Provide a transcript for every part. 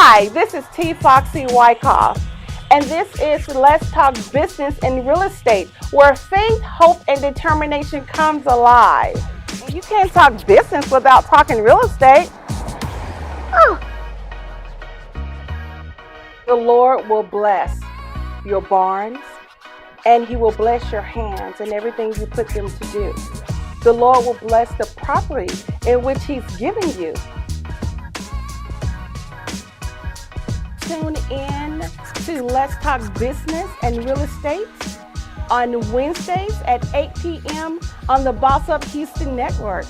Hi, this is T. Foxy Wyckoff, and this is Let's Talk Business and Real Estate, where faith, hope, and determination comes alive. And you can't talk business without talking real estate. Oh. The Lord will bless your barns, and He will bless your hands and everything you put them to do. The Lord will bless the property in which He's given you. Tune in to Let's Talk Business and Real Estate on Wednesdays at 8 p.m. on the Boss Up Houston Network.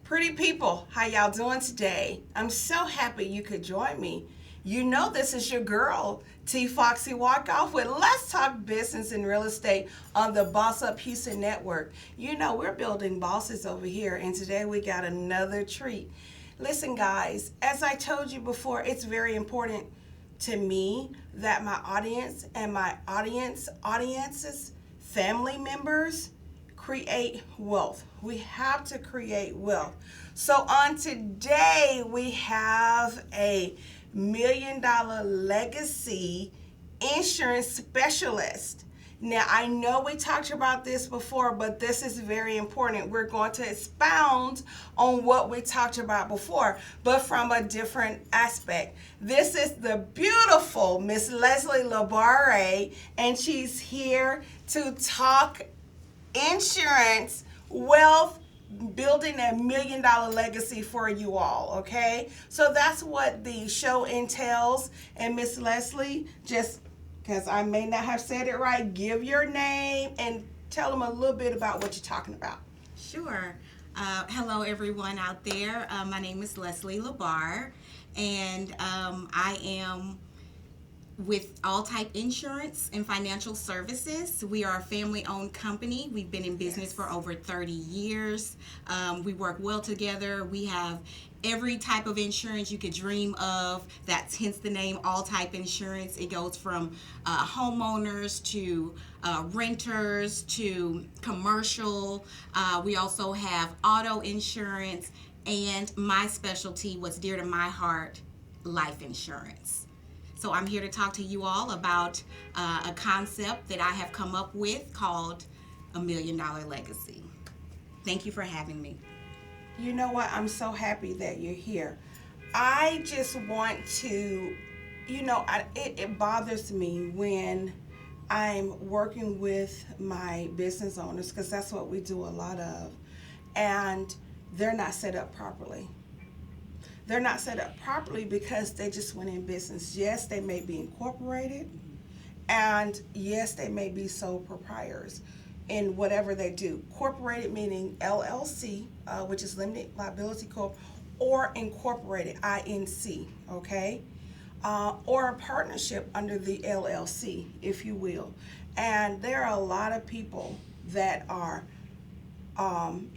Pretty people, how y'all doing today? I'm so happy you could join me. You know this is your girl, T. Foxy Walkoff with Let's Talk Business and Real Estate on the Boss Up Houston Network. You know we're building bosses over here, and today we got another treat. Listen, guys, as I told you before, it's very important to me that my audience and my audience's family members create wealth. We have to create wealth. So on today, we have a $1 million legacy insurance specialist. Now, I know we talked about this before, but this is very important. We're going to expound on what we talked about before, but from a different aspect. This is the beautiful Miss Leslie LaBarre, and she's here to talk insurance, wealth, building a $1 million legacy for you all, okay? So that's what the show entails. And Miss Leslie, just because I may not have said it right, give your name and tell them a little bit about what you're talking about. Sure. Hello, everyone out there. My name is Leslie LaBarre, and I am with All Type Insurance and Financial Services. We are a family-owned company. We've been in business for over 30 years. We work well together. We have every type of insurance you could dream of. That's hence the name All Type Insurance. It goes from homeowners to renters to commercial. We also have auto insurance, and my specialty, what's dear to my heart, life insurance. So I'm here to talk to you all about a concept that I have come up with called $1 million legacy. Thank you for having me. You know what? I'm so happy that you're here. I just want to, it bothers me when I'm working with my business owners, because that's what we do a lot of, and they're not set up properly. They're not set up properly because they just went in business. Yes, they may be incorporated, and yes, they may be sole proprietors in whatever they do. Incorporated meaning LLC, which is Limited Liability Corp, or incorporated, INC, okay? Or a partnership under the LLC, if you will. And there are a lot of people that are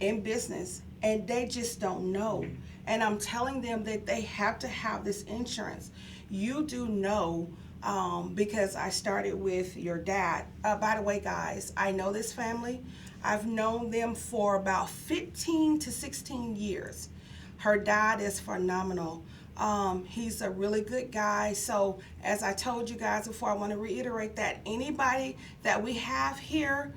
in business, and they just don't know. And I'm telling them that they have to have this insurance. You do know, because I started with your dad. By the way, guys, I know this family. I've known them for about 15 to 16 years. Her dad is phenomenal. He's a really good guy. So as I told you guys before, I want to reiterate that anybody that we have here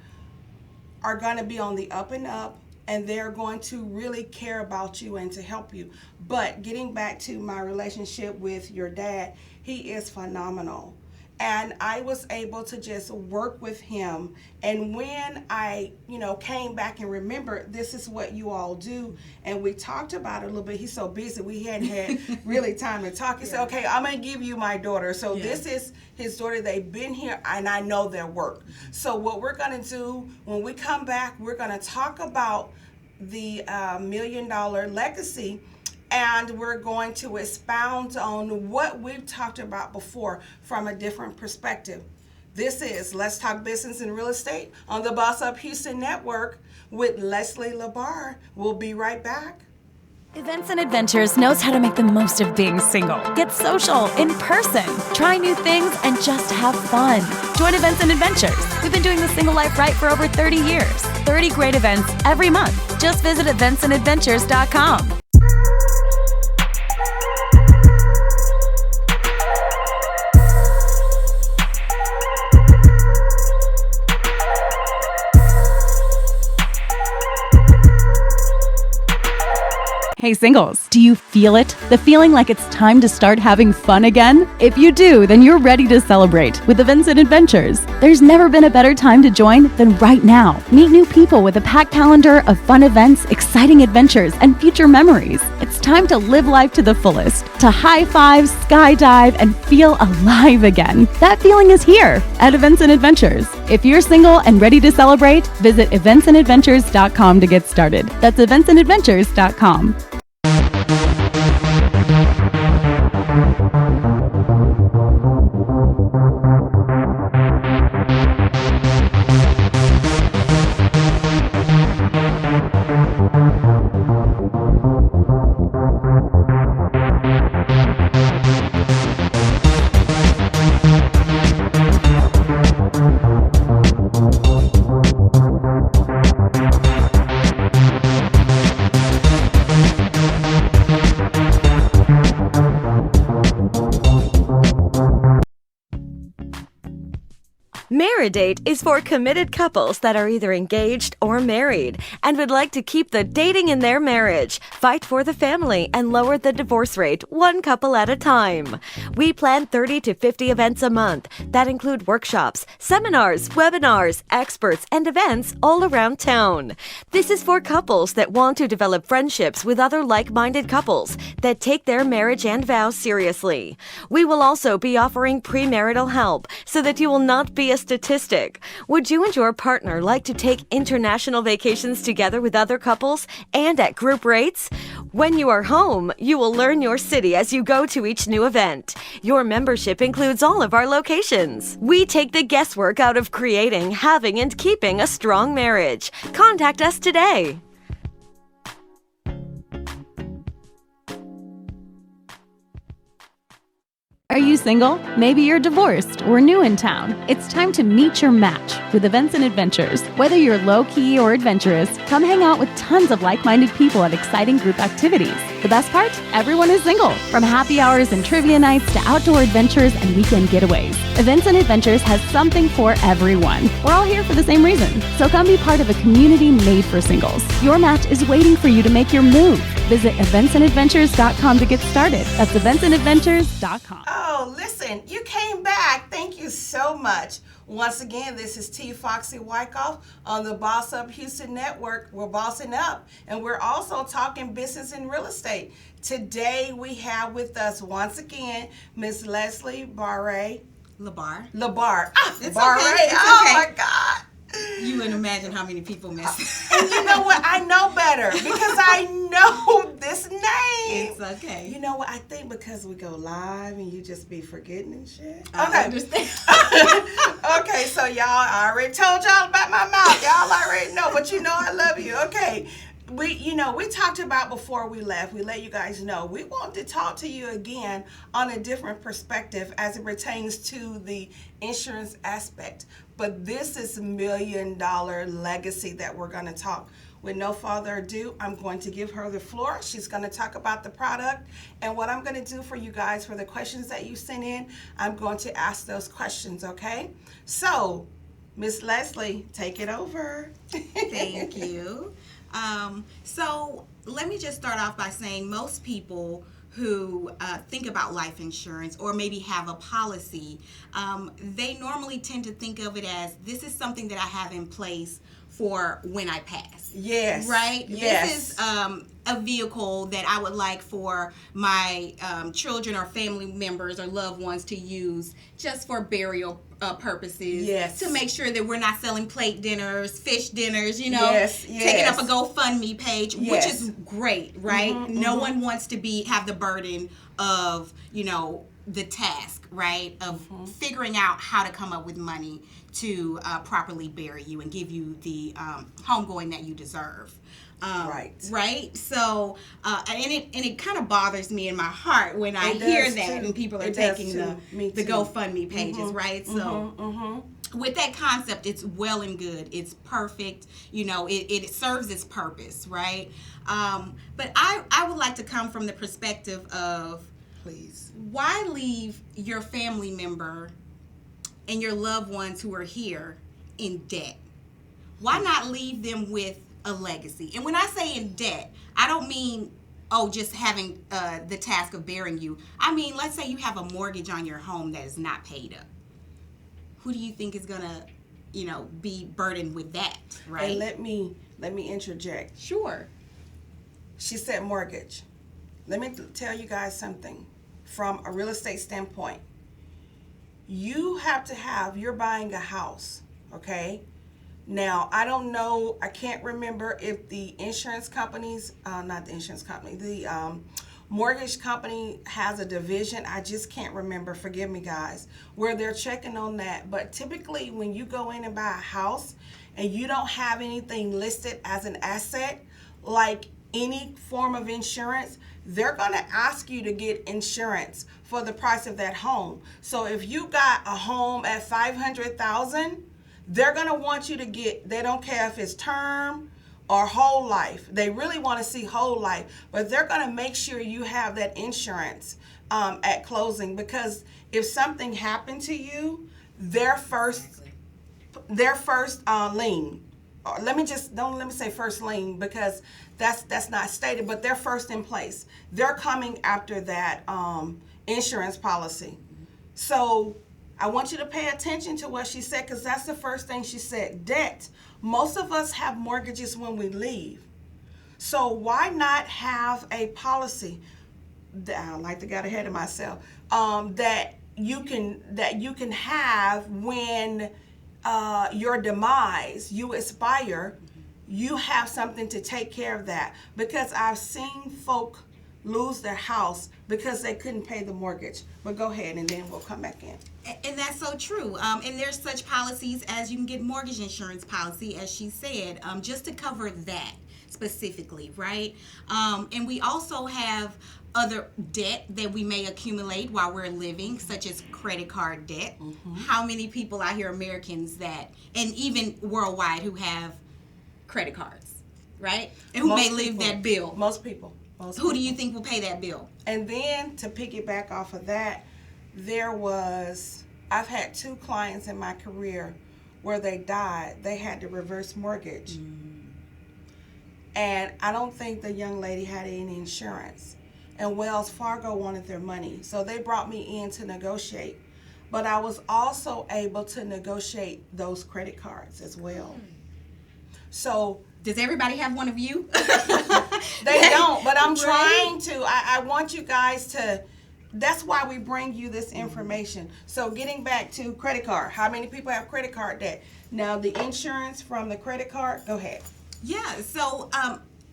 are going to be on the up and up, and they're going to really care about you and to help you. But getting back to my relationship with your dad, he is phenomenal. And I was able to just work with him. And when I, came back and remembered this is what you all do, and we talked about it a little bit. He's so busy, we hadn't had really time to talk. He said, okay, I'm going to give you my daughter. So this is his daughter. They've been here, and I know their work. So what we're going to do when we come back, we're going to talk about the $1 million legacy, and we're going to expound on what we've talked about before from a different perspective. This is Let's Talk Business and Real Estate on the Boss Up Houston Network with Leslie LaBarre. We'll be right back. Events and Adventures knows how to make the most of being single. Get social, in person, try new things, and just have fun. Join Events and Adventures. We've been doing the single life right for over 30 years. 30 great events every month. Just visit eventsandadventures.com. Hey singles, do you feel it? The feeling like it's time to start having fun again? If you do, then you're ready to celebrate with Events and Adventures. There's never been a better time to join than right now. Meet new people with a packed calendar of fun events, exciting adventures, and future memories. It's time to live life to the fullest, to high five, skydive, and feel alive again. That feeling is here at Events and Adventures. If you're single and ready to celebrate, visit eventsandadventures.com to get started. That's eventsandadventures.com. Married is for committed couples that are either engaged or married and would like to keep the dating in their marriage, fight for the family, and lower the divorce rate one couple at a time. We plan 30 to 50 events a month that include workshops, seminars, webinars, experts, and events all around town. This is for couples that want to develop friendships with other like-minded couples that take their marriage and vows seriously. We will also be offering premarital help so that you will not be a statistic. Would you and your partner like to take international vacations together with other couples and at group rates? When you are home, you will learn your city as you go to each new event. Your membership includes all of our locations. We take the guesswork out of creating, having, and keeping a strong marriage. Contact us today. Are you single? Maybe you're divorced or new in town. It's time to meet your match with Events and Adventures. Whether you're low-key or adventurous, come hang out with tons of like-minded people at exciting group activities. The best part? Everyone is single. From happy hours and trivia nights to outdoor adventures and weekend getaways, Events and Adventures has something for everyone. We're all here for the same reason. So come be part of a community made for singles. Your match is waiting for you to make your move. Visit eventsandadventures.com to get started. That's eventsandadventures.com. Oh, listen, you came back. Thank you so much. Once again, this is T. Foxy Wyckoff on the Boss Up Houston Network. We're bossing up, and we're also talking business and real estate. Today, we have with us, once again, Miss Leslie LaBarre. LaBarre. It's Barre. okay. It's Oh, okay. my God. You wouldn't imagine how many people miss it. And you know what? I know better because I know this name. It's okay. You know what? I think because we go live and you just be forgetting and shit. I understand. Okay, so y'all, I already told y'all about my mouth. Y'all already know, but you know I love you. Okay. We talked about before we left, we let you guys know, we want to talk to you again on a different perspective as it pertains to the insurance aspect. But this is $1 million legacy that we're going to talk. With no further ado, I'm going to give her the floor. She's going to talk about the product. And what I'm going to do for you guys, for the questions that you sent in, I'm going to ask those questions, okay? So, Miss Leslie, take it over. Thank you. So let me just start off by saying most people who think about life insurance or maybe have a policy, they normally tend to think of it as, this is something that I have in place for when I pass. Yes. Right? Yes. This is a vehicle that I would like for my children or family members or loved ones to use just for burial purposes. Yes. To make sure that we're not selling plate dinners, fish dinners, taking up a GoFundMe page, which is great, right? No one wants to have the burden of, the task, right, of figuring out how to come up with money to properly bury you and give you the homegoing that you deserve. Right. So, and it kind of bothers me in my heart when I hear that and people are taking the GoFundMe pages, right? So, with that concept, it's well and good. It's perfect. It serves its purpose, right? But I would like to come from the perspective of, Please. Why leave your family member and your loved ones who are here in debt? Why not leave them with a legacy? And when I say in debt, I don't mean just having the task of bearing you. I mean, let's say you have a mortgage on your home that is not paid up. Who do you think is going to, be burdened with that, right? And let me interject. Sure. She said mortgage. Let me tell you guys something from a real estate standpoint. You're buying a house, okay? Now, I don't know, I can't remember if the insurance companies, not the insurance company, the mortgage company has a division. I just can't remember, forgive me guys, where they're checking on that. But typically when you go in and buy a house and you don't have anything listed as an asset, like any form of insurance, they're going to ask you to get insurance for the price of that home. So if you got a home at $500,000, they're going to want you to get, they don't care if it's term or whole life. They really want to see whole life, but they're going to make sure you have that insurance at closing, because if something happened to you, their first lien, or let me say first lien, because that's not stated, but they're first in place. They're coming after that insurance policy. So I want you to pay attention to what she said, because that's the first thing she said. Debt. Most of us have mortgages when we leave. So why not have a policy, I like to get ahead of myself, that you can have when your demise, you expire, you have something to take care of that. Because I've seen folk lose their house because they couldn't pay the mortgage. But go ahead, and then we'll come back in. And that's so true. And there's such policies as you can get mortgage insurance policy, as she said, just to cover that specifically, right? And we also have other debt that we may accumulate while we're living, such as credit card debt. Mm-hmm. How many people out here, Americans, that, and even worldwide, who have credit cards, right? And who may live that bill. Most people. Who do you think will pay that bill? And then to piggyback off of that, I've had 2 clients in my career where they died. They had to reverse mortgage. And I don't think the young lady had any insurance. And Wells Fargo wanted their money. So they brought me in to negotiate. But I was also able to negotiate those credit cards as well. So does everybody have one of you? They don't, but I'm trying to. I want you guys to, that's why we bring you this information. So getting back to credit card, how many people have credit card debt? Now the insurance from the credit card, go ahead. Yeah, so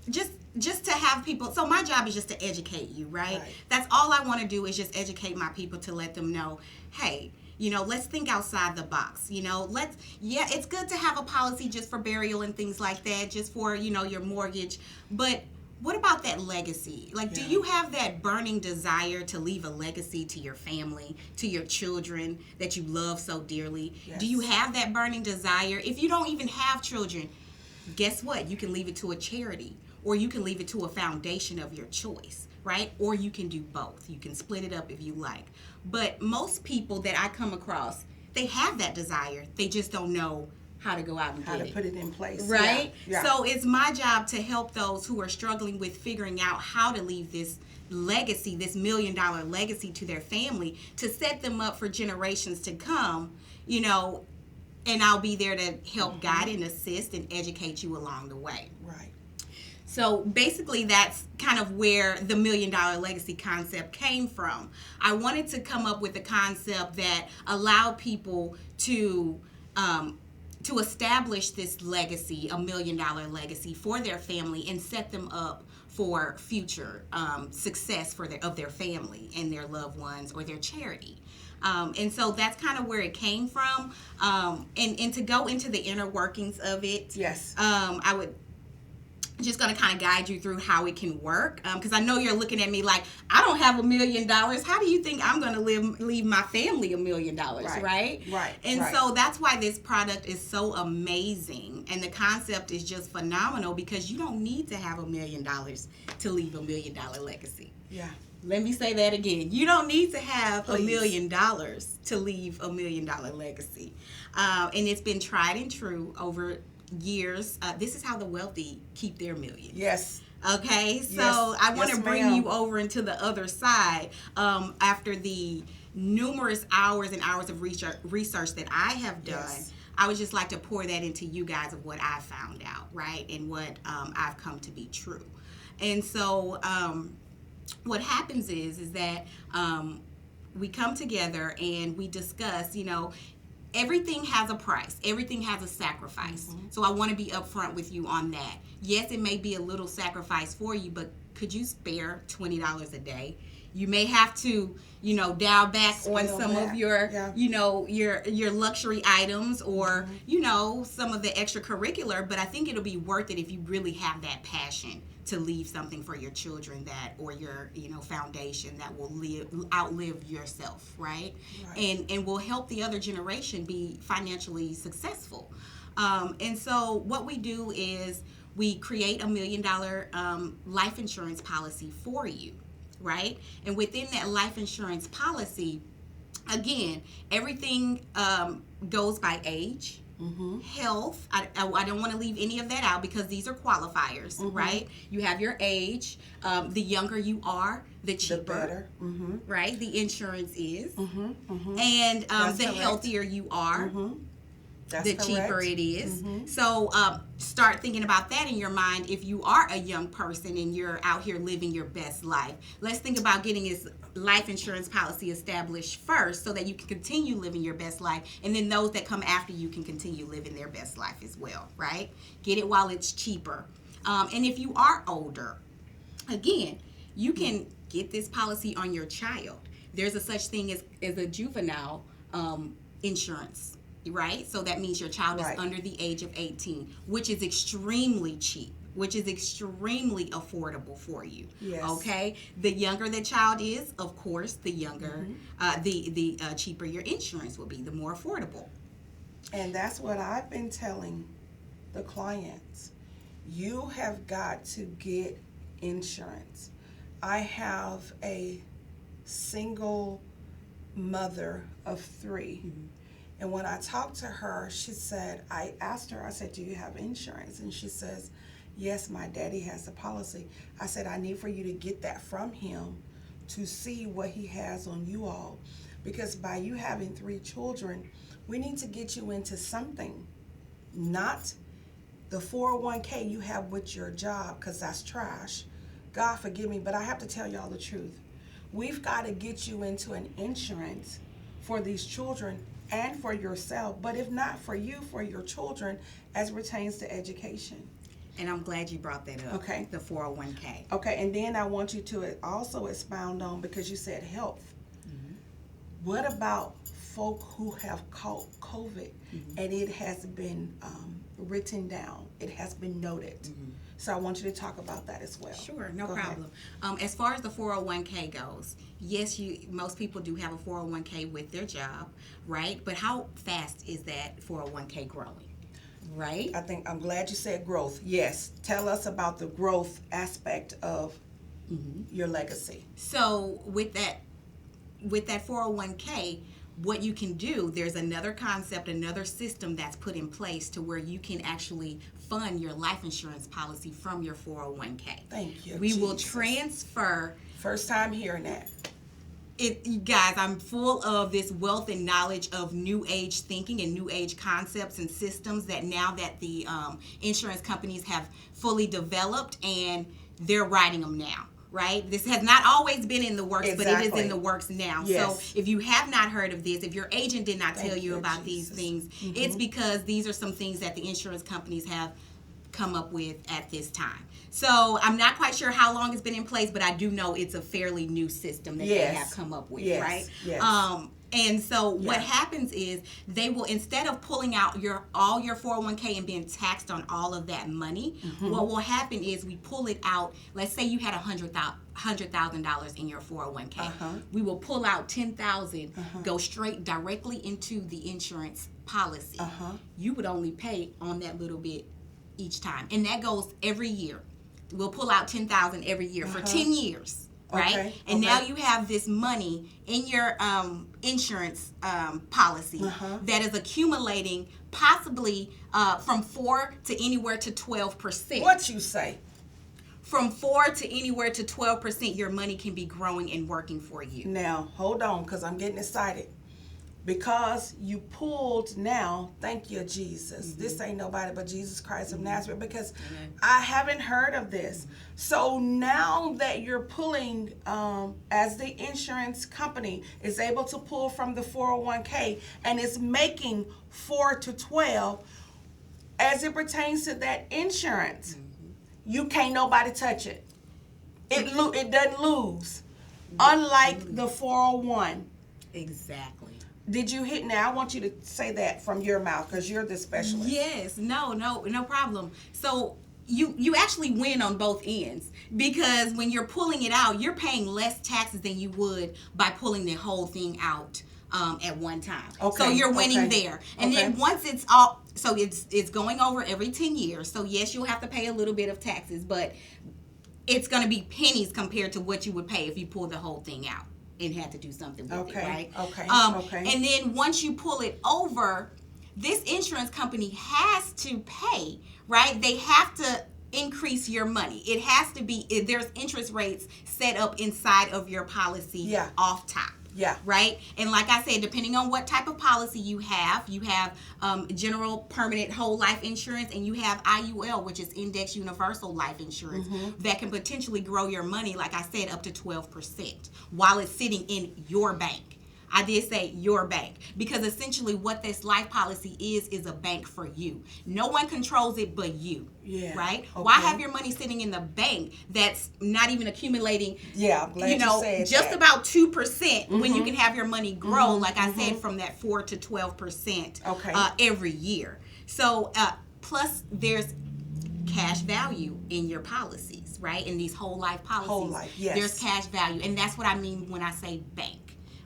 just to have people, so my job is just to educate you, right? That's all I want to do, is just educate my people, to let them know, hey, let's think outside the box. It's good to have a policy just for burial and things like that, just for, your mortgage. But what about that legacy? Do you have that burning desire to leave a legacy to your family, to your children that you love so dearly? Yes. Do you have that burning desire? If you don't even have children, guess what? You can leave it to a charity, or you can leave it to a foundation of your choice, right? Or you can do both. You can split it up if you like. But most people that I come across, they have that desire. They just don't know how to go out and how to put it in place. Right? Yeah. So it's my job to help those who are struggling with figuring out how to leave this legacy, this $1 million legacy, to their family, to set them up for generations to come, and I'll be there to help guide and assist and educate you along the way. Right. So basically that's kind of where the $1 million legacy concept came from. I wanted to come up with a concept that allowed people to establish this legacy, $1 million legacy for their family, and set them up for future success of their family and their loved ones or their charity. And so that's kind of where it came from. And to go into the inner workings of it, yes, I would just going to kind of guide you through how it can work, because I know you're looking at me like, I don't have $1 million. How do you think I'm going to leave my family $1 million, right? Right. And so that's why this product is so amazing, and the concept is just phenomenal, because you don't need to have $1 million to leave $1 million legacy. Yeah. Let me say that again. You don't need to have $1 million to leave $1 million legacy. And it's been tried and true over years. This is how the wealthy keep their millions. Yes. Okay, so Yes. I want to Yes, bring ma'am. you over into the other side after the numerous hours and hours of research that I have done. Yes. I would just like to pour that into you guys of what I found out, right, and what I've come to be true. And so what happens is that we come together and we discuss, everything has a price. Everything has a sacrifice. So I want to be upfront with you on that. Yes, it may be a little sacrifice for you, but could you spare $20 a day? You may have to, dial back on Scale some back. of your, Yeah. your luxury items or, some of the extracurricular, but I think it'll be worth it if you really have that passion to leave something for your children or your, foundation that will outlive yourself, right? Right. And will help the other generation be financially successful. And so what we do is we create $1 million life insurance policy for you, right? And within that life insurance policy, again, everything goes by age, health. I don't want to leave any of that out because these are qualifiers, right? You have your age. The younger you are, the cheaper, better. right? The insurance is. And That's the correct. healthier you are, That's the correct. cheaper it is. So start thinking about that in your mind if you are a young person and you're out here living your best life. Let's think about getting this life insurance policy established first so that you can continue living your best life, and then those that come after you can continue living their best life as well, right? Get it while it's cheaper. And if you are older, again, you can get this policy on your child. There's a such thing as a juvenile insurance, right? So that means your child Right. is under the age of 18, which is extremely cheap, which is extremely affordable for you. Yes. Okay? The younger the child is, of course, the younger, the cheaper your insurance will be, the more affordable. And that's what I've been telling the clients. You have got to get insurance. I have a single mother of 3. And when I talked to her, I asked her, I said, do you have insurance? And she says, yes, my daddy has a policy. I said, I need for you to get that from him to see what he has on you all. Because by you having 3 children, we need to get you into something, not the 401k you have with your job, because that's trash. God forgive me, but I have to tell y'all the truth. We've got to get you into an insurance for these children and for yourself, but if not for you, for your children, as pertains to education. And I'm glad you brought that up. Okay. The 401k. Okay, and then I want you to also expound on, because you said health. What about folk who have caught COVID and it has been written down, it has been noted? So I want you to talk about that as well. Sure, no Go ahead. problem. As far as the 401k goes, yes, most people do have a 401k with their job, right? But how fast is that 401k growing, right? I'm glad you said growth. Yes, tell us about the growth aspect of your legacy. So with that 401k, what you can do, there's another concept, another system that's put in place to where you can actually fund your life insurance policy from your 401k. Thank you, We will Jesus. transfer First time hearing that. it. You guys, I'm full of this wealth and knowledge of new age thinking and new age concepts and systems that now that the insurance companies have fully developed, and they're writing them now. Right? This has not always been in the works, but it is Exactly. in the works now. Yes. So if you have not heard of this, if your agent did not Thank tell you you, about Jesus. these things, it's because these are some things that the insurance companies have come up with at this time. So I'm not quite sure how long it's been in place, but I do know it's a fairly new system that they Yes. have come up with, Yes. right? Yes. And so what Yeah. happens is they will, instead of pulling out all your 401k and being taxed on all of that money, what will happen is we pull it out. Let's say you had $100,000 in your 401k. We will pull out 10,000, go straight directly into the insurance policy. You would only pay on that little bit each time, and that goes every year. We'll pull out 10,000 every year for 10 years. Right? Okay, And okay. now you have this money in your insurance policy that is accumulating possibly from 4 to anywhere to 12%. What you say? from 4 to anywhere to 12%, your money can be growing and working for you. Now, hold on, because I'm getting excited. Because you pulled now, thank you, Jesus. This ain't nobody but Jesus Christ of Nazareth, because I haven't heard of this. So now that you're pulling, as the insurance company is able to pull from the 401k and is making 4 to 12, as it pertains to that insurance, you can't nobody touch it. It doesn't lose. Unlike the 401. Exactly. Did you hit now? I want you to say that from your mouth because you're the specialist. Yes, no problem. So you actually win on both ends, because when you're pulling it out, you're paying less taxes than you would by pulling the whole thing out at one time. Okay. So you're winning there. And then once it's all, so it's going over every 10 years. So yes, you'll have to pay a little bit of taxes, but it's going to be pennies compared to what you would pay if you pull the whole thing out and had to do something with it, right? Okay. And then once you pull it over, this insurance company has to pay, right? They have to increase your money. It has to be, there's interest rates set up inside of your policy off top. Yeah. Right? And like I said, depending on what type of policy you have general permanent whole life insurance, and you have IUL, which is index universal life insurance, that can potentially grow your money, like I said, up to 12% while it's sitting in your bank. I did say your bank, because essentially what this life policy is a bank for you. No one controls it but you. Yeah. Right? Okay. Why have your money sitting in the bank that's not even accumulating? Yeah, I'm glad you said just that. about 2% when you can have your money grow, like I said, from that 4 to 12% every year. So plus there's cash value in your policies, right? In these whole life policies. Whole life, yes. There's cash value, and that's what I mean when I say bank.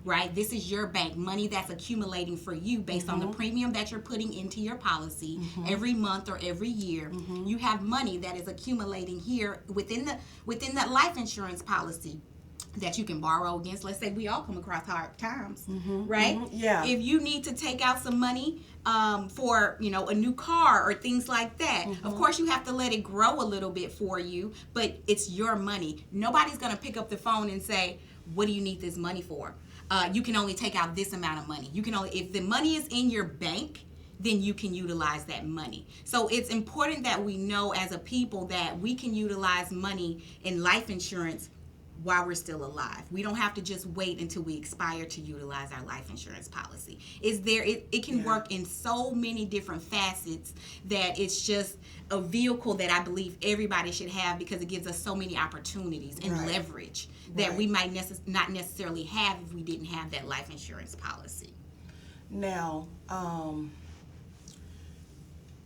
Right? This is your bank, money that's accumulating for you based on the premium that you're putting into your policy every month or every year. You have money that is accumulating here within that life insurance policy that you can borrow against. Let's say we all come across hard times, right? Yeah. If you need to take out some money for a new car or things like that, of course you have to let it grow a little bit for you, but it's your money. Nobody's gonna pick up the phone and say, what do you need this money for? You can only take out this amount of money. You can only, if the money is in your bank, then you can utilize that money. So it's important that we know as a people that we can utilize money in life insurance while we're still alive. We don't have to just wait until we expire to utilize our life insurance policy. It can work in so many different facets that it's just a vehicle that I believe everybody should have, because it gives us so many opportunities and leverage that we might not necessarily have if we didn't have that life insurance policy. Now,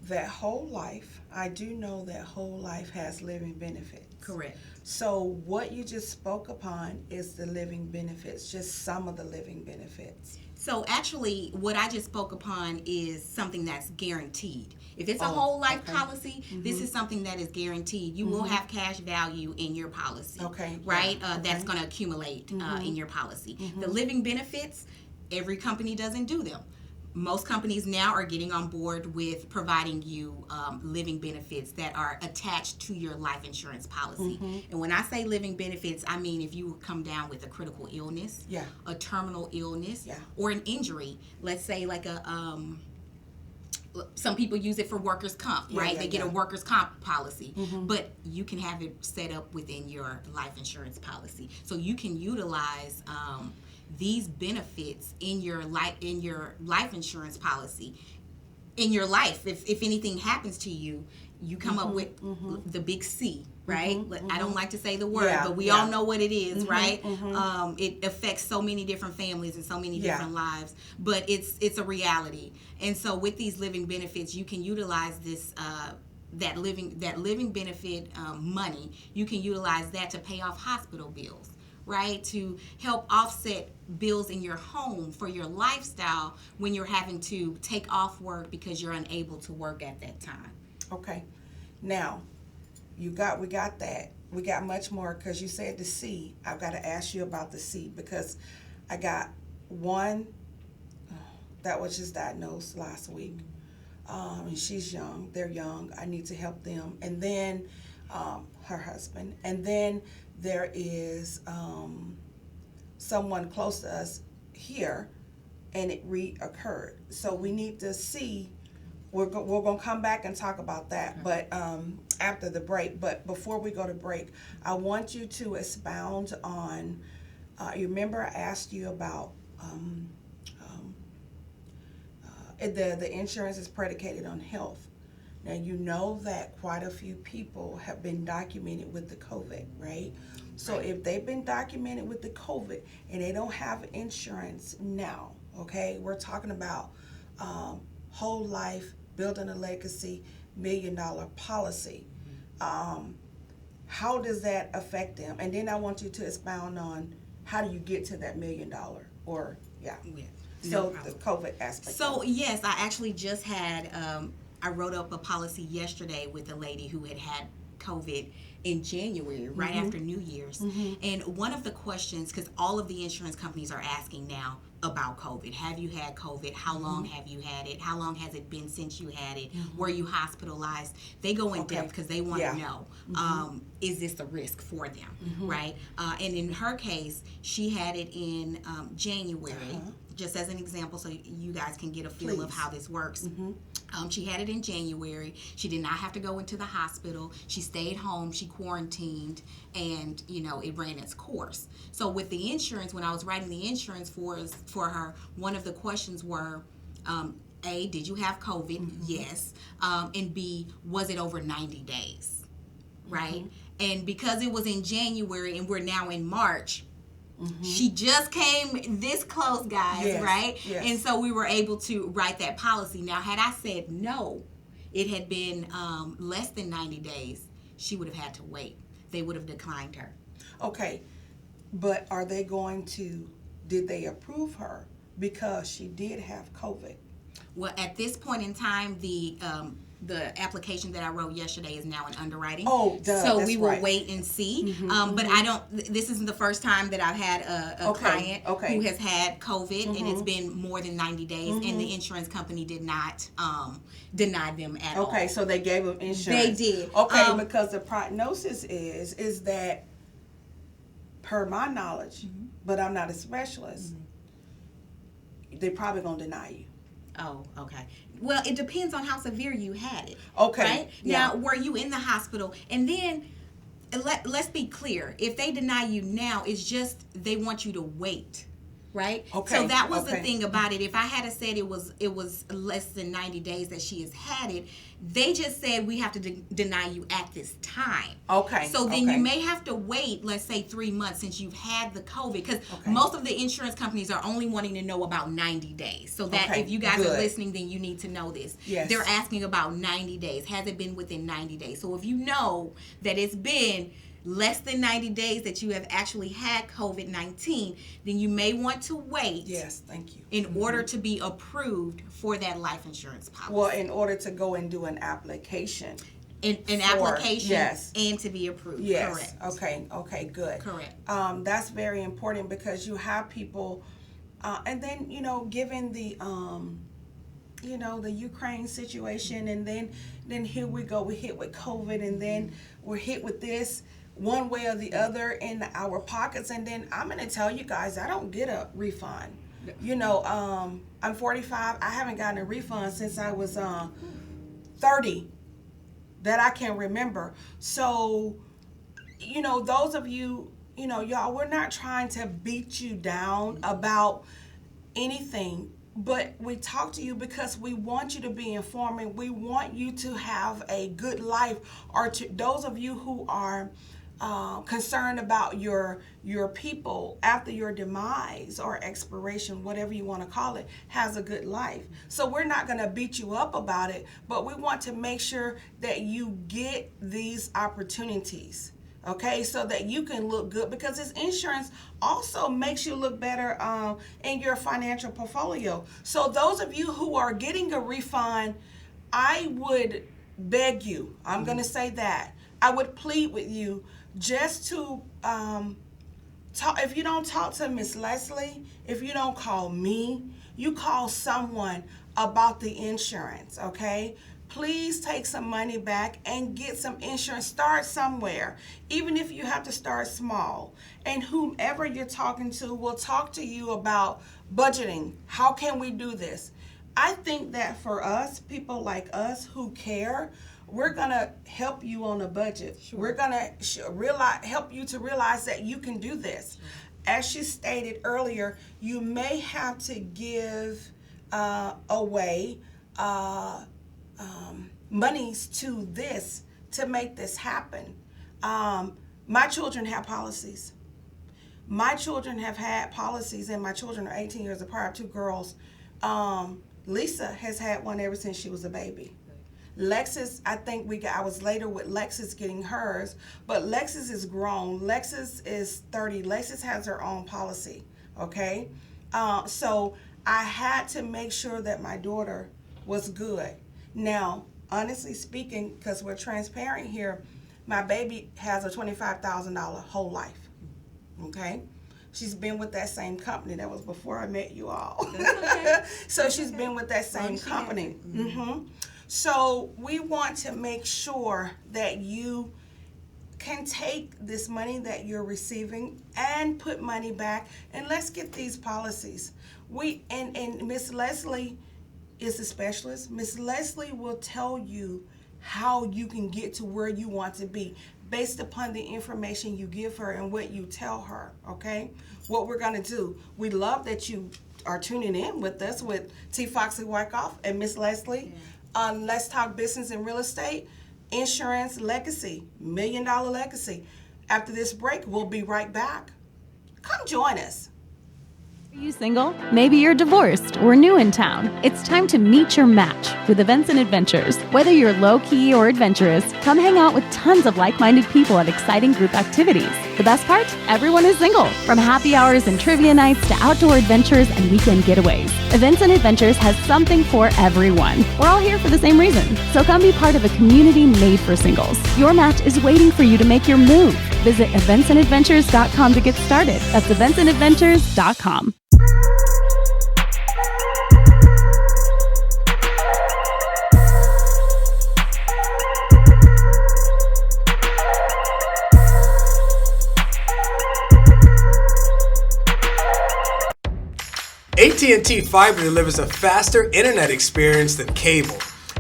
that whole life, I do know that whole life has living benefits. Correct. So what you just spoke upon is the living benefits, just some of the living benefits. So actually, what I just spoke upon is something that's guaranteed. If it's a whole life policy, this is something that is guaranteed. You will have cash value in your policy, right? That's going to accumulate in your policy. The living benefits, every company doesn't do them. Most companies now are getting on board with providing you living benefits that are attached to your life insurance policy. And when I say living benefits, I mean if you come down with a critical illness, a terminal illness, or an injury. Let's say like some people use it for workers' comp, right? They get a workers' comp policy, but you can have it set up within your life insurance policy. So you can utilize these benefits in your life insurance policy. In your life, if anything happens to you, you come up with the big C, right? I don't like to say the word, but we all know what it is, right? It affects so many different families and so many different lives, but it's a reality. And so with these living benefits, you can utilize this that living benefit money. You can utilize that to pay off hospital bills, right? To help offset bills in your home for your lifestyle when you're having to take off work because you're unable to work at that time. Okay. Now, we got that. We got much more, because you said the C. I've got to ask you about the C, because I got one that was just diagnosed last week. And she's young. They're young. I need to help them. And then her husband. And then there is someone close to us here, and it reoccurred. So we need to see. We're going to come back and talk about that, but after the break. But before we go to break, I want you to expound on. You remember I asked you about the insurance is predicated on health. Now you know that quite a few people have been documented with the COVID, right? So if they've been documented with the COVID and they don't have insurance now, okay, we're talking about whole life, building a legacy, $1 million policy. How does that affect them? And then I want you to expound on how do you get to that $1 million or so the COVID aspect. So yes, I actually just had I wrote up a policy yesterday with a lady who had COVID in January, right after New Year's. And one of the questions, because all of the insurance companies are asking now about COVID. Have you had COVID? How long have you had it? How long has it been since you had it? Were you hospitalized? They go in depth because they want to know, is this a risk for them, right? And in her case, she had it in January, just as an example so you guys can get a feel of how this works. She had it in January. She did not have to go into the hospital. She stayed home. She quarantined, and it ran its course. So with the insurance, when I was writing the insurance for her, one of the questions were, A, did you have COVID? Yes. And B, was it over 90 days? Right? And because it was in January and we're now in March, she just came this close, guys, right? Yes. And so we were able to write that policy. Now, had I said no, it had been less than 90 days, she would have had to wait. They would have declined her. Okay, but are they did they approve her because she did have COVID? Well, at this point in time, the application that I wrote yesterday is now in underwriting. Oh, duh, so that's we will right. wait and see. But I don't. This isn't the first time that I've had a client who has had COVID, and it's been more than 90 days, and the insurance company did not deny them at all. Okay, so they gave them insurance. They did. Okay, because the prognosis is that, per my knowledge, but I'm not a specialist, they're probably gonna deny you. Oh, okay. Well, it depends on how severe you had it. Okay. Right? Yeah. Now, were you in the hospital? And then, let's be clear. If they deny you now, it's just they want you to wait. Right? Okay. So that was the thing about it. If I had said it was less than 90 days that she has had it, they just said we have to deny you at this time. Okay. So then you may have to wait, let's say 3 months since you've had the COVID, because most of the insurance companies are only wanting to know about 90 days. So that if you guys are listening, then you need to know this. Yes. They're asking about 90 days. Has it been within 90 days? So if you know that it's been less than 90 days that you have actually had COVID-19, then you may want to wait. Yes, thank you. In order to be approved for that life insurance policy. Well, in order to go and do an application. An application and to be approved. Yes. Correct. Okay, good. Correct. That's very important because you have people, and then, given the, the Ukraine situation, and then here we go, we're hit with COVID, and then we're hit with this one way or the other in our pockets, and then I'm going to tell you guys, I don't get a refund. I'm 45. I haven't gotten a refund since I was 30 that I can remember. So, those of you, y'all, we're not trying to beat you down about anything, but we talk to you because we want you to be informed, and we want you to have a good life. Or to those of you who are concerned about your people after your demise or expiration, whatever you want to call it, has a good life. So we're not going to beat you up about it, but we want to make sure that you get these opportunities, okay, so that you can look good, because this insurance also makes you look better in your financial portfolio. So those of you who are getting a refund, I would beg you, I'm going to say that, I would plead with you just to talk. If you don't talk to Miss Leslie, if you don't call me, you call someone about the insurance, okay? please take some money back and get some insurance. Start somewhere, even if you have to start small. And whomever you're talking to will talk to you about budgeting. How can we do this? I think that for us, people like us who care, we're going to help you on a budget. Sure. We're going to help you to realize that you can do this. As she stated earlier, you may have to give away monies to this to make this happen. My children have policies. My children have had policies, and my children are 18 years apart. I have 2 girls. Lisa has had one ever since she was a baby. Lexus, I was later with Lexus getting hers, but Lexus is grown. Lexus is 30. Lexus has her own policy, okay? So I had to make sure that my daughter was good. Now, honestly speaking, because we're transparent here, my baby has a $25,000 whole life, okay? She's been with that same company. That was before I met you all. Okay. So she's been with that same company. Mm-hmm. So we want to make sure that you can take this money that you're receiving and put money back, and let's get these policies. And Miss Leslie is a specialist. Miss Leslie will tell you how you can get to where you want to be based upon the information you give her and what you tell her, okay? What we're gonna do, we love that you are tuning in with us with T. Foxley Wyckoff and Miss Leslie on Let's Talk Business and Real Estate, Insurance Legacy, $1 Million Legacy. After this break, we'll be right back. Come join us. Are you single? Maybe you're divorced or new in town. It's time to meet your match with Events and Adventures. Whether you're low-key or adventurous, come hang out with tons of like-minded people at exciting group activities. The best part? Everyone is single. From happy hours and trivia nights to outdoor adventures and weekend getaways, Events and Adventures has something for everyone. We're all here for the same reason. So come be part of a community made for singles. Your match is waiting for you to make your move. Visit eventsandadventures.com to get started. That's eventsandadventures.com. AT&T Fiber delivers a faster internet experience than cable.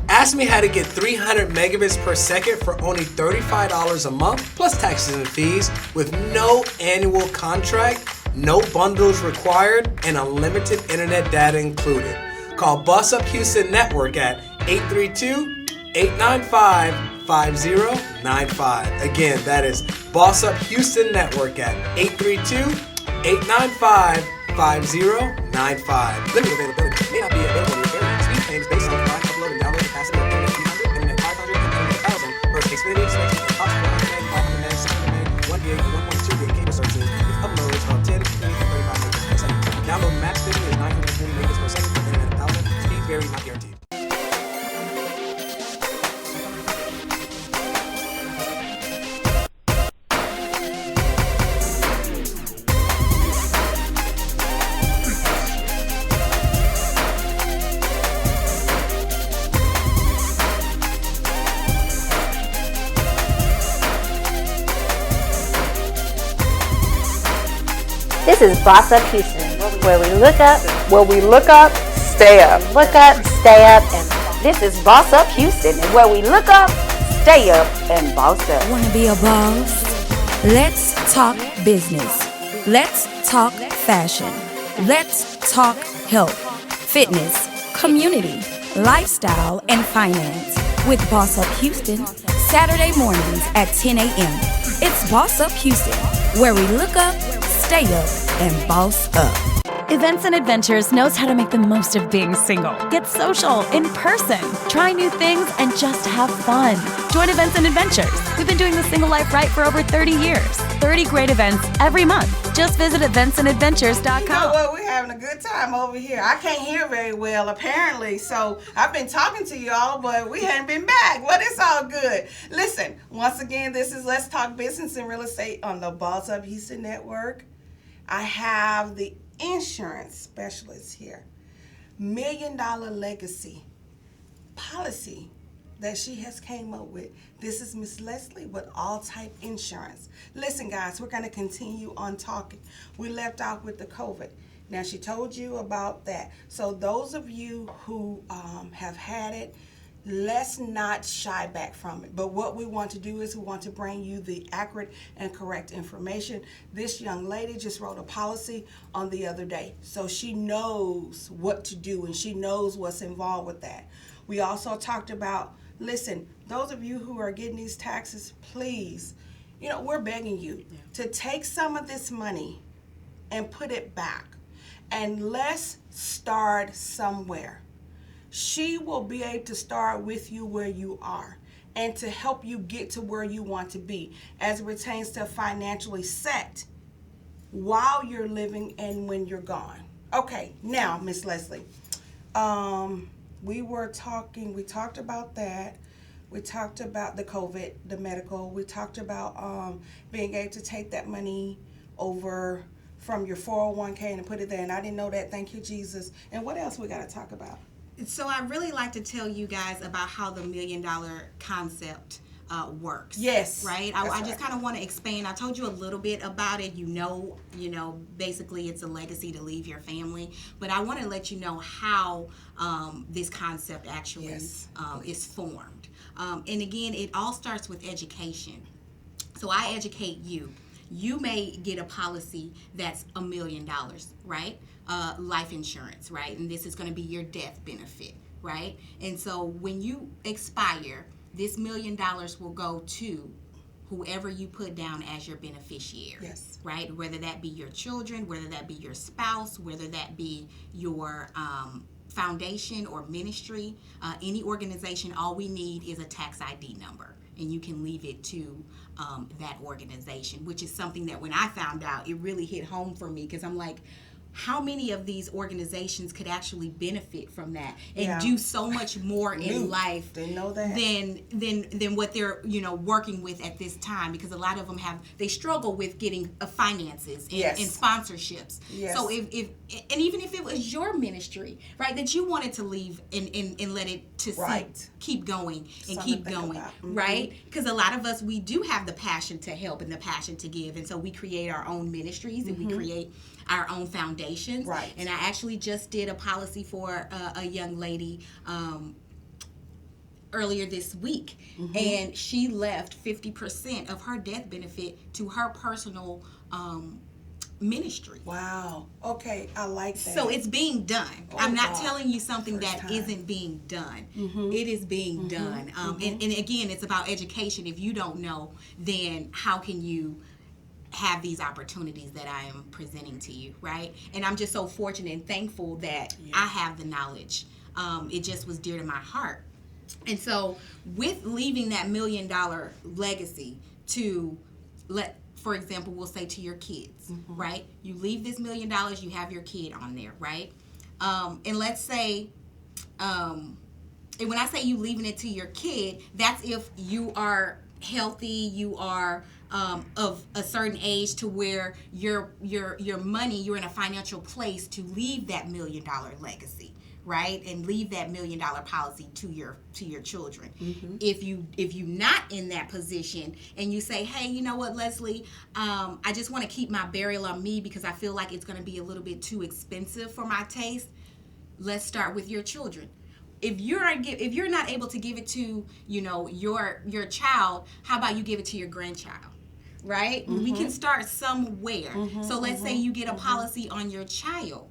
Ask me how to get 300 megabits per second for only $35 a month, plus taxes and fees, with no annual contract, no bundles required, and unlimited internet data included. Call Boss Up Houston Network at 832-895-5095. Again, that is Boss Up Houston Network at 832-895-5095. Limited availability may not be available in your area. Speed change based on combined upload and download capacity of internet 300, internet 500, and internet 1000 for Xfinity Select and cost for 500 meg, 600 meg, 1 gig, or 1.2 gig cable services with uploads of 10, 20, and 35 megabits per second. Download max speed is 940 megabits per second for internet 1000. Speed vary, not guaranteed. This is Boss Up Houston, where we look up, stay up. look up, stay up, and this is Boss Up Houston, where we look up, stay up, and boss up. Want to be a boss? Let's talk business. Let's talk fashion. Let's talk health, fitness, community, lifestyle, and finance with Boss Up Houston, Saturday mornings at 10 a.m. It's Boss Up Houston, where we look up, stay up, and boss up. Events and Adventures knows how to make the most of being single. Get social in person, try new things, and just have fun. Join Events and Adventures. We've been doing the single life right for over 30 years. 30 great events every month. Just visit eventsandadventures.com. You know what? We're having a good time over here. I can't hear very well, apparently, so I've been talking to y'all, but we hadn't been back. Well, it's all good. Listen, once again, this is Let's Talk Business and Real Estate on the Boss Up Houston Network. I have the insurance specialist here. $1 Million Legacy policy that she has came up with. This is Miss Leslie with All Type Insurance. Listen, guys, we're going to continue on talking. We left off with the COVID. Now, she told you about that. So those of you who have had it, let's not shy back from it. But what we want to do is we want to bring you the accurate and correct information. This young lady just wrote a policy on the other day. So she knows what to do and she knows what's involved with that. We also talked about, listen, those of you who are getting these taxes, please, we're begging you to take some of this money and put it back. And let's start somewhere. She will be able to start with you where you are and to help you get to where you want to be as it pertains to financially set while you're living and when you're gone. Okay, now, Miss Leslie, we talked about that. We talked about the COVID, the medical. We talked about being able to take that money over from your 401k and put it there. And I didn't know that. Thank you, Jesus. And what else we got to talk about? So I really like to tell you guys about how the $1 million concept works. Yes. Right? I just kind of want to expand. I told you a little bit about it. Basically it's a legacy to leave your family. But I want to let you know how this concept actually is formed. And again, it all starts with education. So I educate you. You may get a policy that's $1 million, right? Life insurance, right? And this is going to be your death benefit, right? And so when you expire, this $1 million will go to whoever you put down as your beneficiary, yes, right? Whether that be your children, whether that be your spouse, whether that be your foundation or ministry, any organization, all we need is a tax ID number. And you can leave it to that organization, which is something that when I found out, it really hit home for me because I'm like, how many of these organizations could actually benefit from that and do so much more in life than what they're working with at this time, because a lot of them they struggle with getting finances and sponsorships. Yes. So if even if it was your ministry, right, that you wanted to leave and let it to keep going and keep going, right? Because a lot of us, we do have the passion to help and the passion to give, and so we create our own ministries and we create our own foundations. Right. And I actually just did a policy for a young lady earlier this week, and she left 50% of her death benefit to her personal ministry. Wow. Okay, I like that. So it's being done. I'm not telling you something First that time. isn't being done. It is being done. And again, it's about education. If you don't know, then how can you have these opportunities that I am presenting to you, right? And I'm just so fortunate and thankful that I have the knowledge. It just was dear to my heart. And so with leaving that $1 million legacy to for example, we'll say to your kids, right? You leave this $1 million, you have your kid on there, right? And let's say, and when I say you leaving it to your kid, that's if you are healthy, you are of a certain age to where your money, you're in a financial place to leave that $1 million legacy, right? And leave that $1 million policy to your children. If you not in that position and you say, hey, you know what, Leslie, I just want to keep my burial on me because I feel like it's going to be a little bit too expensive for my taste. Let's start with your children. If you're not able to give it to your child, how about you give it to your grandchild, right? We can start somewhere. So let's say you get a policy on your child,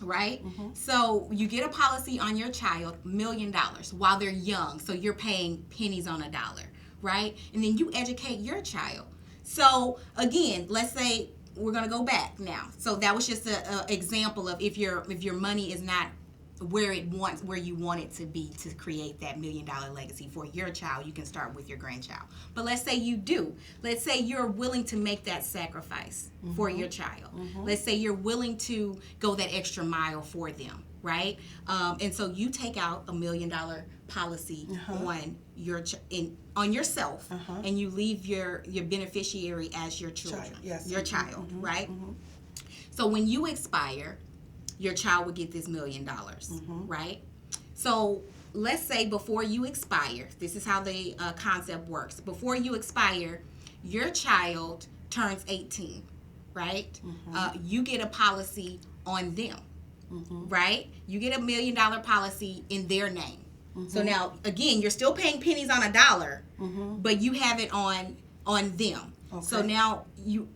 right? So you get a policy on your child, $1 million while they're young, so you're paying pennies on a dollar, right? And then you educate your child. So again, let's say we're gonna go back now. So that was just an example of if your money is not where you want it to be to create that $1 million legacy for your child, you can start with your grandchild. But let's say you do. Let's say you're willing to make that sacrifice for your child. Let's say you're willing to go that extra mile for them, right? And so you take out $1 million policy on on yourself, and you leave your beneficiary as your children, your child, right? So when you expire, your child would get this $1 million, right? So let's say before you expire, this is how the concept works. Before you expire, your child turns 18, right? You get a policy on them, right? You get $1 million policy in their name. So now, again, you're still paying pennies on a dollar, but you have it on them. Okay. So now you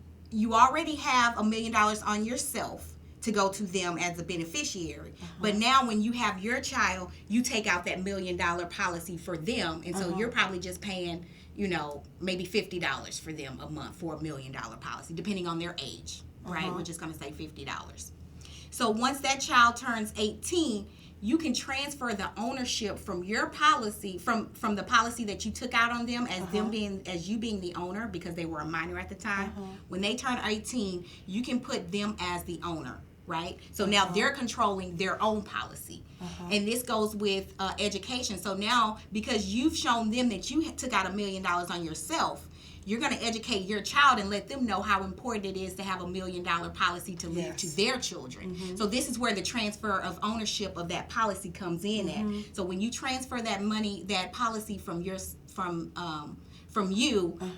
already have $1 million on yourself to go to them as a beneficiary. But now when you have your child, you take out that $1 million policy for them. And so you're probably just paying, maybe $50 for them a month for $1 million policy, depending on their age, right? We're just going to say $50. So once that child turns 18, you can transfer the ownership from your policy, from the policy that you took out on them as you being the owner, because they were a minor at the time. When they turn 18, you can put them as the owner, right? So now they're controlling their own policy. And this goes with education. So now, because you've shown them that you took out $1 million on yourself, you're going to educate your child and let them know how important it is to have $1 million policy to leave to their children. So this is where the transfer of ownership of that policy comes in at. So when you transfer that money, that policy from you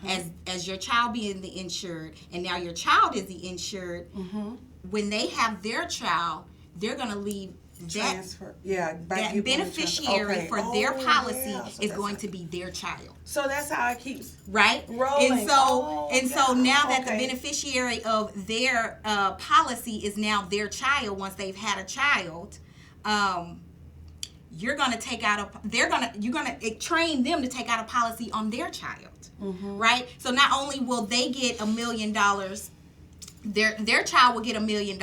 as your child being the insured, and now your child is the insured, when they have their child, they're going to leave transfer. That beneficiary for their policy is going to be their child. So that's how it keeps rolling. And so now that the Okay. beneficiary of their policy is now their child, once they've had a child, you're gonna train them to take out a policy on their child, right? So not only will they get $1 million, their child will get $1 million,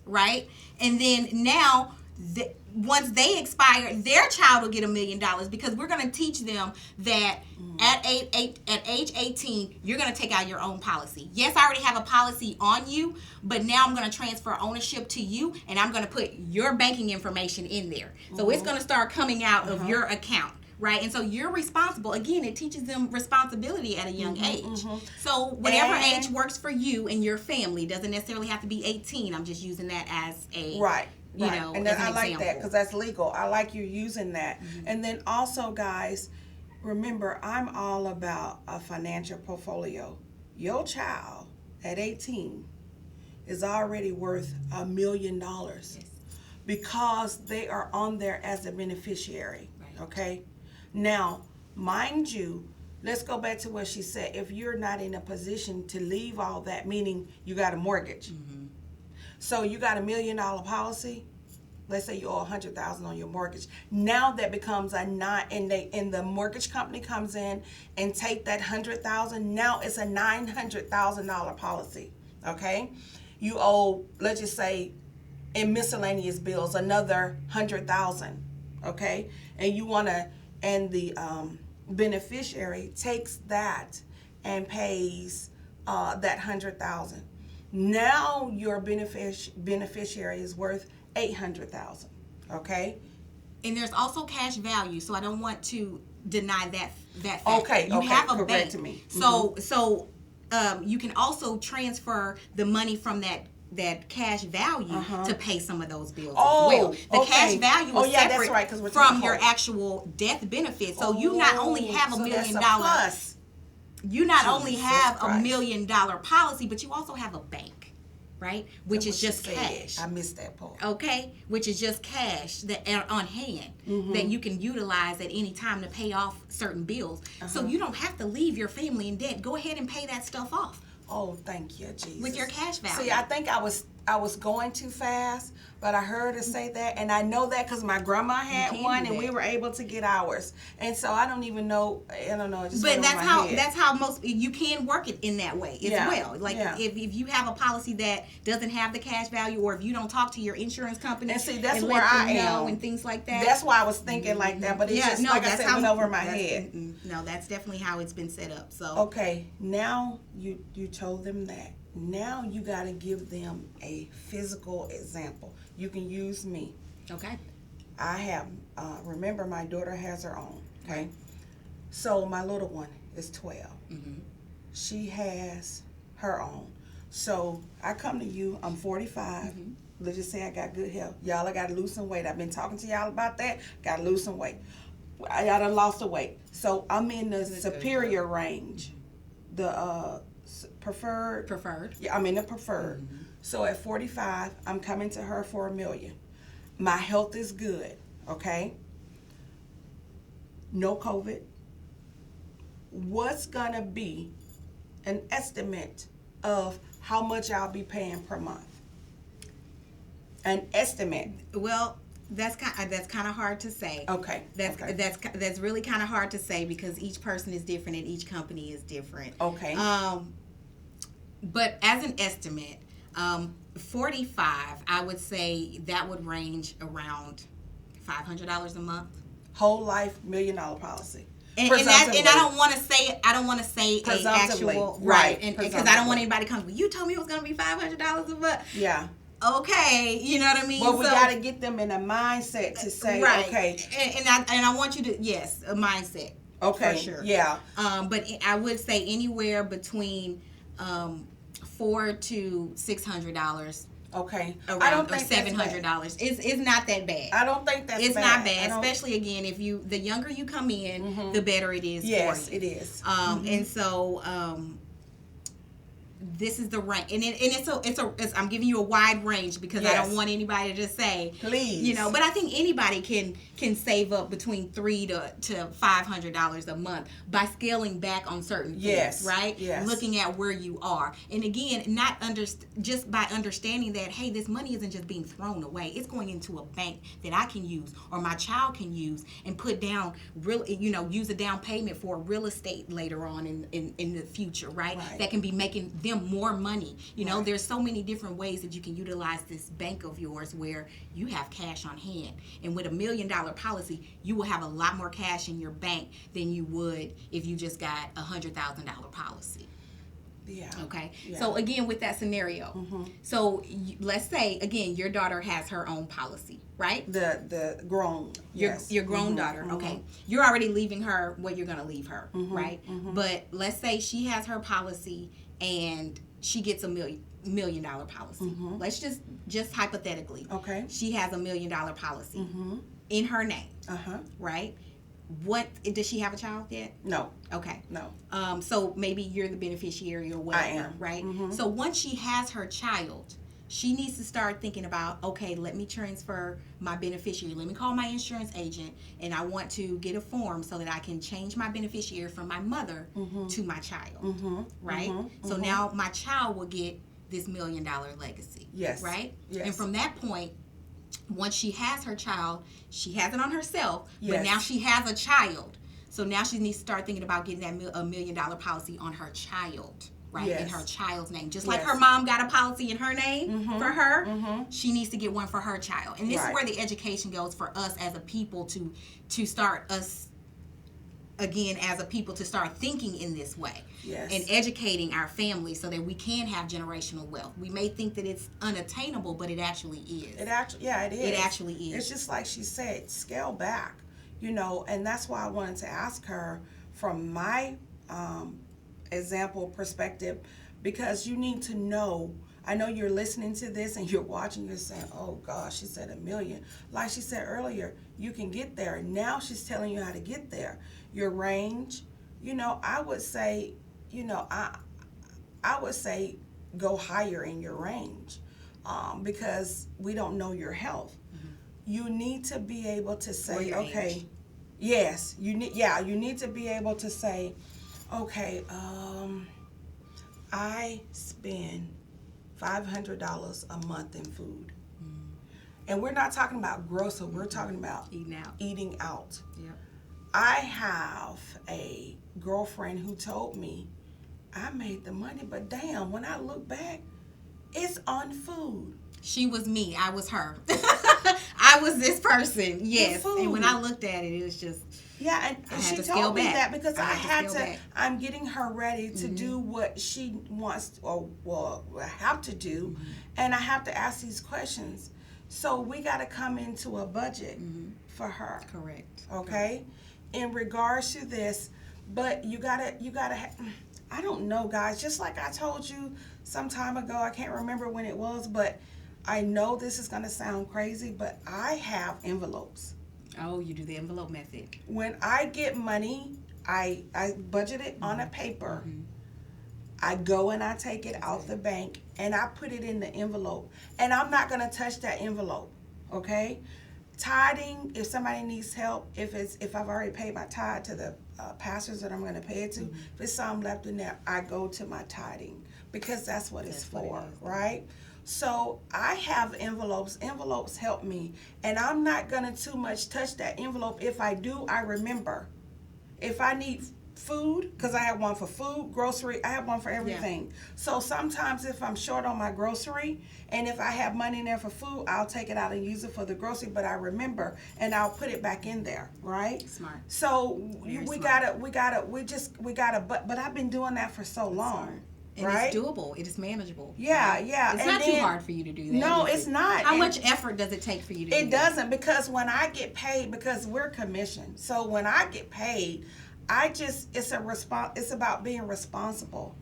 right? And then now, once they expire, their child will get $1 million, because we're going to teach them that at age 18, you're going to take out your own policy. Yes, I already have a policy on you, but now I'm going to transfer ownership to you, and I'm going to put your banking information in there. So it's going to start coming out of your account. Right, and so you're responsible. Again, it teaches them responsibility at a young age. So whatever age works for you and your family, doesn't necessarily have to be 18. I'm just using that as a and then I like that because that's legal. I like you using that. And then also, guys, remember, I'm all about a financial portfolio. Your child at 18 is already worth $1 million because they are on there as a beneficiary. Okay. Now, mind you, let's go back to what she said. If you're not in a position to leave all that, meaning you got a mortgage. So you got $1 million policy. Let's say you owe $100,000 on your mortgage. Now that becomes and the mortgage company comes in and take that $100,000. Now it's a $900,000 policy. Okay, you owe, let's just say, in miscellaneous bills another $100,000. Okay, and the beneficiary takes that and pays that $100,000. Now your beneficiary is worth $800,000. Okay. And there's also cash value, so I don't want to deny that fact. Okay. You have a correct bank, to me. So you can also transfer the money from that cash value to pay some of those bills as well. The cash value is separate that's right, 'cause we're from talking your actual death benefit. So you not only have $1 million, you not only have $1 million policy, but you also have a bank, right? Which is just cash. I missed that part. Okay, which is just cash that on hand that you can utilize at any time to pay off certain bills. So you don't have to leave your family in debt. Go ahead and pay that stuff off. Oh, thank you, Jesus. With your cash value. See, I think I was going too fast, but I heard her say that, and I know that because my grandma had one, and we were able to get ours. And so I don't even know. I don't know. It just but went over my head. that's how most you can work it in that way as well. Like if you have a policy that doesn't have the cash value, or if you don't talk to your insurance company, and see that's and where let them I know am and things like that. That's why I was thinking like that, but it's just like I said, went over my head. No, that's definitely how it's been set up. So okay, now you told them that. Now you got to give them a physical example. You can use me. Okay. I have, remember my daughter has her own, okay? So my little one is 12. She has her own. So I come to you, I'm 45. Let's just say I got good health. Y'all, I got to lose some weight. I've been talking to y'all about that. Got to lose some weight. I done lost the weight. So I'm in the superior range. The preferred. Yeah, I'm in the preferred. Mm-hmm. So at 45, I'm coming to her for $1 million. My health is good, okay? No COVID. What's gonna be an estimate of how much I'll be paying per month? An estimate. Well, that's kind of hard to say. Okay. That's really kind of hard to say because each person is different and each company is different. Okay. But as an estimate, 45, I would say that would range around $500 a month. Whole life $1 million policy. And I don't want to say a actual right, and because I don't want anybody to come. Well, you told me it was going to be $500 a month. Yeah. Okay, you know what I mean. Well, we got to get them in a mindset to say, right. Okay. And I want you to a mindset. Okay. For sure. Yeah. But I would say anywhere between $400 to $600. Okay. I don't think $700. It's not that bad. I don't think that's bad. It's not bad, especially again if the younger you come in, mm-hmm. the better it is. Yes, for you. It is. Mm-hmm. And so this is the range, and it's I'm giving you a wide range because I don't want anybody to say, please, but I think anybody can save up between $300 to $500 a month by scaling back on certain things, right? Yes. Looking at where you are, and again, just by understanding that, hey, this money isn't just being thrown away; it's going into a bank that I can use or my child can use and put down use a down payment for real estate later on in the future, right? That can be making them more money. There's so many different ways that you can utilize this bank of yours where you have cash on hand. And with $1 million policy, you will have a lot more cash in your bank than you would if you just got a $100,000 policy. Yeah. Okay. Yeah. So again, with that scenario, mm-hmm. so let's say again your daughter has her own policy, right? The grown, your grown mm-hmm. daughter. Okay. Mm-hmm. You're already leaving her what you're going to leave her, mm-hmm. right? Mm-hmm. But let's say she has her policy and she gets $1 million policy. Mm-hmm. Let's just hypothetically. Okay. She has $1 million policy mm-hmm. in her name. Uh-huh. Right? What does she have a child yet? No. Okay. No. So maybe you're the beneficiary or whatever. I am. Right? Mm-hmm. So once she has her child, she needs to start thinking about, okay, let me transfer my beneficiary. Let me call my insurance agent, and I want to get a form so that I can change my beneficiary from my mother mm-hmm. to my child. Mm-hmm. Right? Mm-hmm. So mm-hmm. now my child will get this $1 million legacy. Yes. Right? Yes. And from that point, once she has her child, she has it on herself, yes. but now she has a child. So now she needs to start thinking about getting that $1 million policy on her child, right? Yes. In her child's name. Just like her mom got a policy in her name mm-hmm. for her, mm-hmm. she needs to get one for her child. And this is where the education goes for us as a people to start us, again, as a people to start thinking in this way. Yes. And educating our families so that we can have generational wealth. We may think that it's unattainable, but it actually is. It is. It actually is. It's just like she said, scale back, and that's why I wanted to ask her from my example perspective, because you need to know. I know you're listening to this and you're watching, you're saying, oh gosh, she said $1 million. Like she said earlier, you can get there. Now she's telling you how to get there. Your range, I would say, I would say go higher in your range because we don't know your health. Mm-hmm. You need to be able to say, okay, age. Yes, you need to be able to say, okay, I spend $500 a month in food. Mm-hmm. And we're not talking about grocery, we're talking about eating out. Yep. I have a girlfriend who told me I made the money, but damn, when I look back, it's on food. She was me. I was her. I was this person. Yes. And when I looked at it, it was just... Yeah, and she told me that because I'm getting her ready to mm-hmm. do what she wants or have to do, mm-hmm. and I have to ask these questions. So we got to come into a budget mm-hmm. for her. Correct. Okay? In regards to this, but you gotta I don't know, guys, just like I told you some time ago, I can't remember when it was, but I know this is gonna sound crazy, but I have envelopes. Oh, you do the envelope method. When I get money, I budget it on a paper. I go and I take it out the bank and I put it in the envelope. And I'm not going to touch that envelope, okay? Tithing, if somebody needs help, if I've already paid my tithe to the pastors that I'm going to pay it to, if there's some left in there, I go to my tithing because that's what it's for, right? So I have envelopes. Envelopes help me. And I'm not going to too much touch that envelope. If I do, I remember. If I need food, because I have one for food, grocery, I have one for everything. So sometimes if I'm short on my grocery and if I have money in there for food, I'll take it out and use it for the grocery, but I remember and I'll put it back in there, right? Smart. So we gotta, but I've been doing that for so long. And right? it's doable. It is manageable. Yeah, right? yeah. It's and not then, too hard for you to do that. No, it's not. How and much effort does it take for you to do that? It doesn't, because when I get paid, because we're commissioned, so when I get paid, it's about being responsible.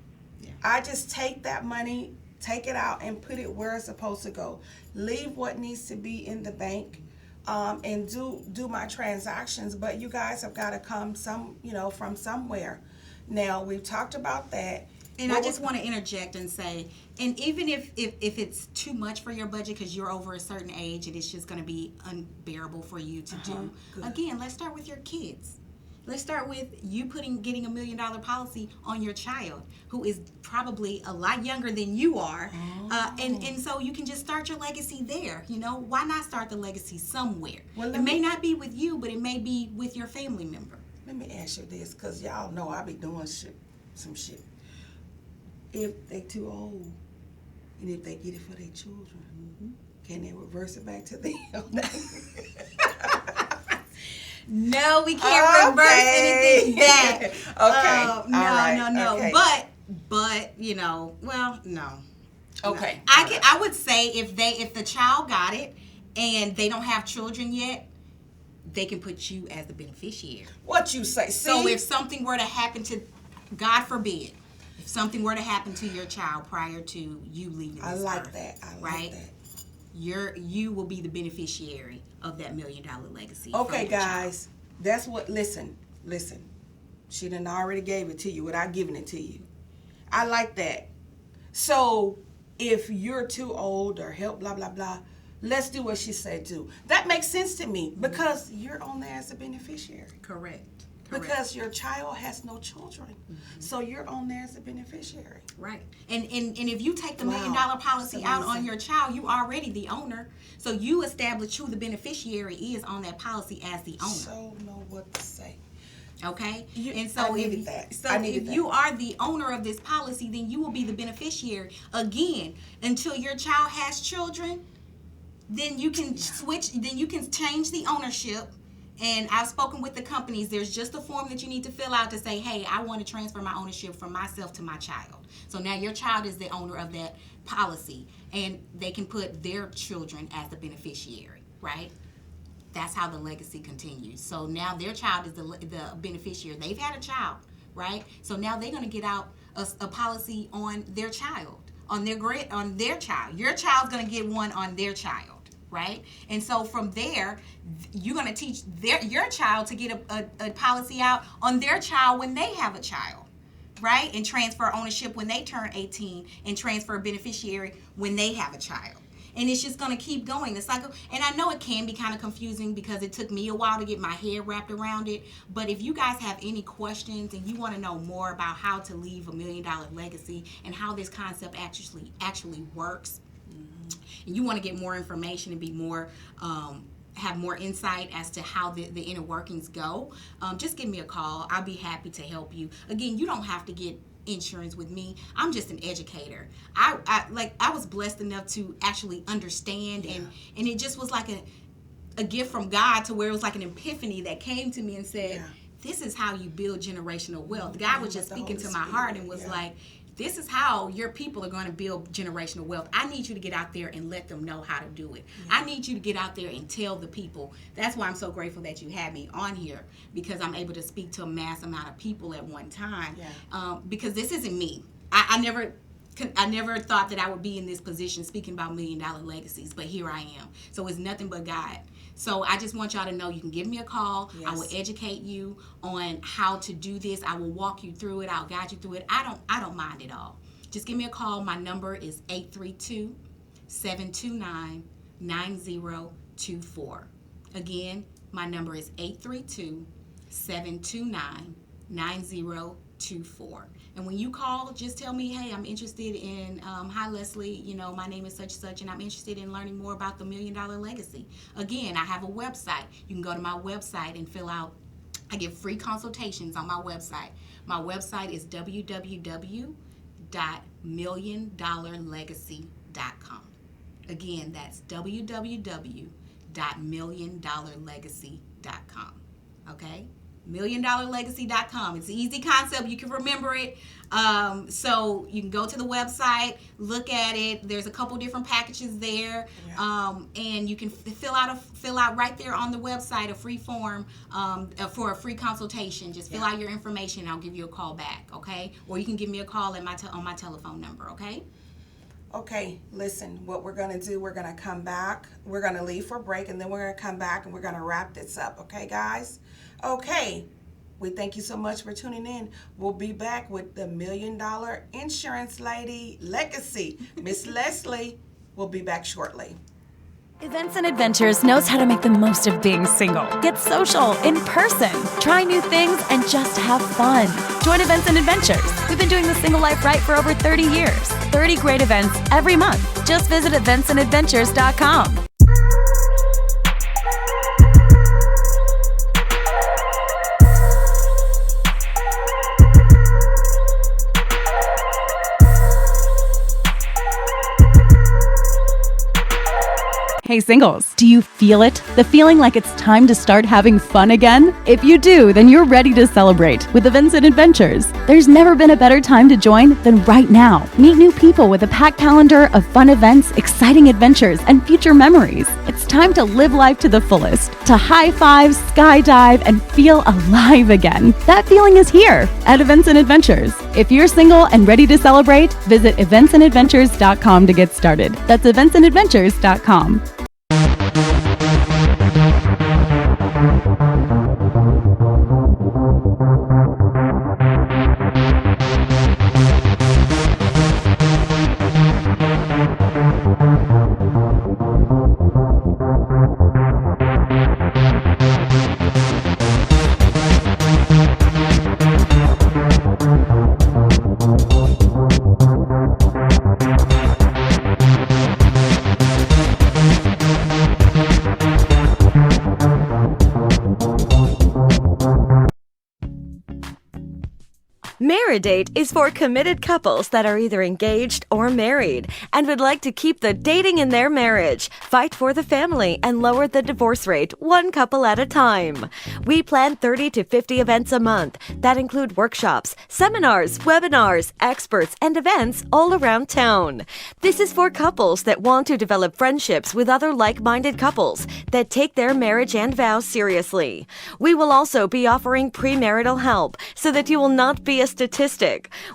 Yeah. I just take that money, take it out and put it where it's supposed to go. Leave what needs to be in the bank, and do my transactions. But you guys have got to come from somewhere. Now, we've talked about that. And I just want to interject and say, and even if it's too much for your budget because you're over a certain age and it's just going to be unbearable for you to do, again, let's start with your kids. Let's start with you getting $1 million policy on your child, who is probably a lot younger than you are, and so you can just start your legacy there. Why not start the legacy somewhere? Well, it may not be with you, but it may be with your family member. Let me ask you this, because y'all know I be doing some shit. If they too old, and if they get it for their children, can they reverse it back to them? No, we can't reverse anything back. Okay. No. Okay. But well, no. Okay. No. I would say if the child got it and they don't have children yet, they can put you as the beneficiary. What you say? So if something were to happen to, God forbid, if something were to happen to your child prior to you leaving this earth, that. I right? like that. You will be the beneficiary of that $1 million legacy. Okay, guys, that's what. Listen. She done already gave it to you without giving it to you. I like that. So if you're too old or help, blah blah blah, let's do what she said do. That makes sense to me because you're on there as a beneficiary. Correct. Because your child has no children, so you're on there as a beneficiary. Right, and if you take the $1 million policy out on your child, you already the owner. So you establish who the beneficiary is on that policy as the owner. So know what to say. Okay, and I so needed that. if you are the owner of this policy, then you will be the beneficiary again until your child has children. Then you can switch. Then you can change the ownership. And I've spoken with the companies. There's just a form that you need to fill out to say, hey, I want to transfer my ownership from myself to my child. So now your child is the owner of that policy, and they can put their children as the beneficiary, right? That's how the legacy continues. So now their child is the beneficiary. They've had a child, right? So now they're going to get out a policy on their child, on their child. Your child's going to get one on their child. Right? And so from there, you're going to teach your child to get a policy out on their child when they have a child, right? And transfer ownership when they turn 18 and transfer a beneficiary when they have a child. And it's just going to keep going, the cycle. And I know it can be kind of confusing because it took me a while to get my head wrapped around it. But if you guys have any questions and you want to know more about how to leave $1 million legacy and how this concept actually works, and you want to get more information and be more have more insight as to how the inner workings go, just give me a call. I'll be happy to help you. Again, you don't have to get insurance with me. I'm just an educator. I was blessed enough to actually understand, and it just was like a gift from God, to where it was like an epiphany that came to me and said, this is how you build generational wealth. God was just speaking to my heart and was like, this is how your people are going to build generational wealth. I need you to get out there and let them know how to do it. I need you to get out there and tell the people. That's why I'm so grateful that you had me on here, because I'm able to speak to a mass amount of people at one time. Because this isn't me. I never I never thought that I would be in this position speaking about $1 million legacies, but here I am. So it's nothing but God. So I just want y'all to know you can give me a call. Yes. I will educate you on how to do this. I will walk you through it. I'll guide you through it. I don't mind at all. Just give me a call. My number is 832-729-9024. Again, my number is 832-729-9024. And when you call, just tell me, hey, I'm interested in, hi Leslie, my name is such, and I'm interested in learning more about the $1 Million Legacy. Again, I have a website. You can go to my website and fill out, I give free consultations on my website. My website is www.milliondollarlegacy.com. Again, that's www.milliondollarlegacy.com. Okay? $1millionlegacy.com. It's an easy concept. You can remember it. So you can go to the website, look at it. There's a couple different packages there, and you can fill out right there on the website a free form for a free consultation. Just fill out your information, and I'll give you a call back. Okay? Or you can give me a call at on my telephone number. Okay? Okay, listen, what we're going to do, we're going to come back. We're going to leave for break, and then we're going to come back, and we're going to wrap this up. Okay, guys? Okay, we thank you so much for tuning in. We'll be back with the $1 Million Insurance Lady Legacy. Miss Leslie will be back shortly. Events and Adventures knows how to make the most of being single. Get social, in person, try new things, and just have fun. Join Events and Adventures. We've been doing the single life right for over 30 years. 30 great events every month. Just visit eventsandadventures.com. Hey singles, do you feel it? The feeling like it's time to start having fun again? If you do, then you're ready to celebrate with Events and Adventures. There's never been a better time to join than right now. Meet new people with a packed calendar of fun events, exciting adventures, and future memories. It's time to live life to the fullest, to high five, skydive, and feel alive again. That feeling is here at Events and Adventures. If you're single and ready to celebrate, visit eventsandadventures.com to get started. That's eventsandadventures.com. Married is for committed couples that are either engaged or married and would like to keep the dating in their marriage, fight for the family, and lower the divorce rate one couple at a time. We plan 30 to 50 events a month that include workshops, seminars, webinars, experts, and events all around town. This is for couples that want to develop friendships with other like-minded couples that take their marriage and vows seriously. We will also be offering premarital help so that you will not be a statistic.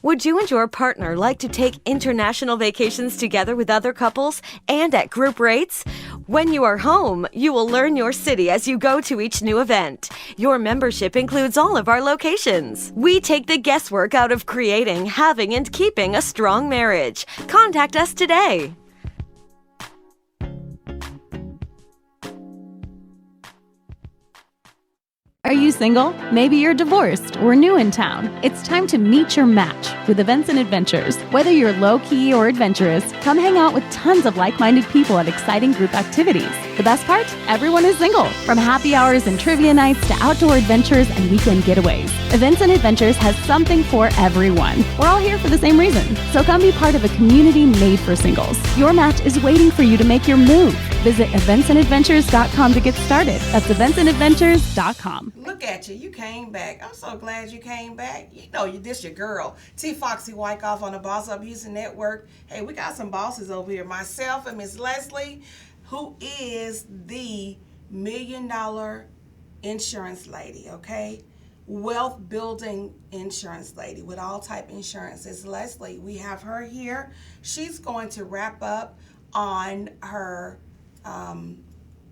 Would you and your partner like to take international vacations together with other couples and at group rates? When you are home, you will learn your city as you go to each new event. Your membership includes all of our locations. We take the guesswork out of creating, having, and keeping a strong marriage. Contact us today. Are you single? Maybe you're divorced or new in town. It's time to meet your match with Events and Adventures. Whether you're low-key or adventurous, come hang out with tons of like-minded people at exciting group activities. The best part? Everyone is single. From happy hours and trivia nights to outdoor adventures and weekend getaways, Events and Adventures has something for everyone. We're all here for the same reason. So come be part of a community made for singles. Your match is waiting for you to make your move. Visit eventsandadventures.com to get started. That's eventsandadventures.com. Look at you. You came back. I'm so glad you came back. You know, this your girl, T. Foxy Wyckoff on the Boss Up Houston Network. Hey, we got some bosses over here. Myself and Miss Leslie, who is the $1 Million Insurance Lady, okay? wealth building insurance lady with All Type Insurance is Leslie. We have her here. She's going to wrap up on her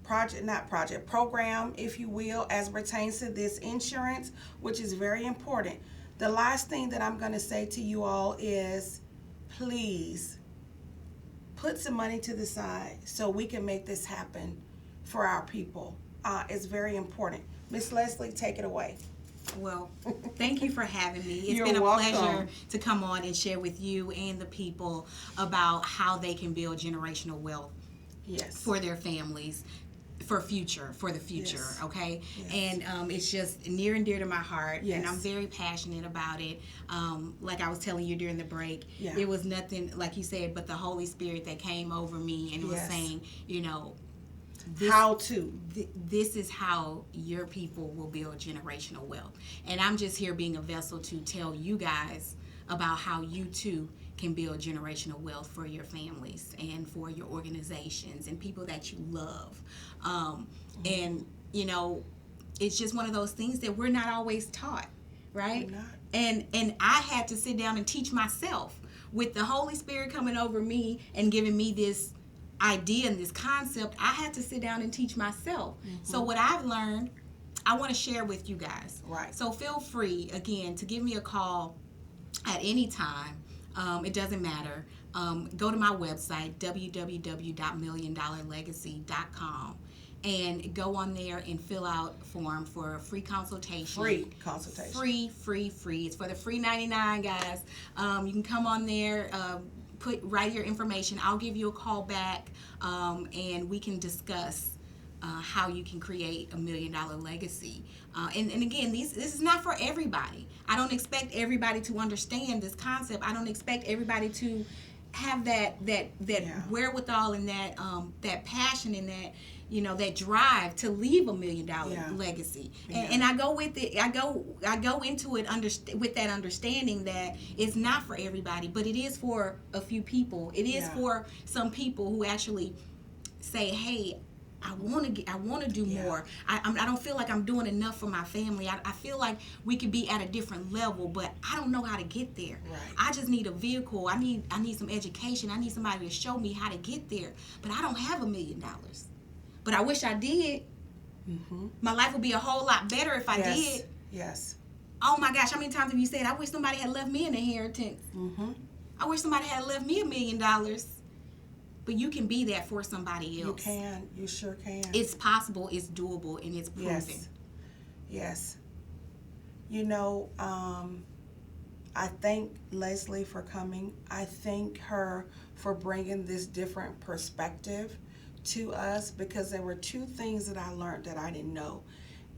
program, if you will, as pertains to this insurance, which is very important. The last thing that I'm going to say to you all is, please put some money to the side so we can make this happen for our people. It's very important. Miss Leslie, take it away. Well, thank you for having me. It's You're been a welcome. pleasure to come on and share with you and the people about how they can build generational wealth Yes. for their families, for the future, Yes. okay? Yes. And it's just near and dear to my heart, Yes. and I'm very passionate about it. Like I was telling you during the break, Yeah. it was nothing, like you said, but the Holy Spirit that came over me and was Yes. saying, this is how your people will build generational wealth. And I'm just here being a vessel to tell you guys about how you too can build generational wealth for your families and for your organizations and people that you love. And, it's just one of those things that we're not always taught, right? We're not. And I had to sit down and teach myself with the Holy Spirit coming over me and giving me this idea and this concept. I had to sit down and teach myself. So what I've learned, I want to share with you guys. Right. So feel free, again, to give me a call at any time. It doesn't matter. Go to my website, www.milliondollarlegacy.com, and go on there and fill out a form for a free consultation. Free consultation. Free. It's for the free 99, guys. You can come on there, write your information. I'll give you a call back, and we can discuss how you can create $1 million legacy. And again, this is not for everybody. I don't expect everybody to understand this concept. I don't expect everybody to have that wherewithal and that passion and that that drive to leave $1 million legacy. And I go with it. I go into it with that understanding that it's not for everybody, but it is for a few people. It is for some people who actually say, "Hey, I want to do more. I don't feel like I'm doing enough for my family. I feel like we could be at a different level, but I don't know how to get there. Right. I just need a vehicle. I need some education. I need somebody to show me how to get there. But I don't have $1 million. But I wish I did. Mm-hmm. My life would be a whole lot better if I did. Yes. Oh my gosh, how many times have you said, I wish somebody had left me an inheritance? Mm-hmm. I wish somebody had left me $1 million. But you can be that for somebody else. You can. You sure can. It's possible, it's doable, and it's proven. Yes. I thank Leslie for coming. I thank her for bringing this different perspective to us, because there were two things that I learned that I didn't know.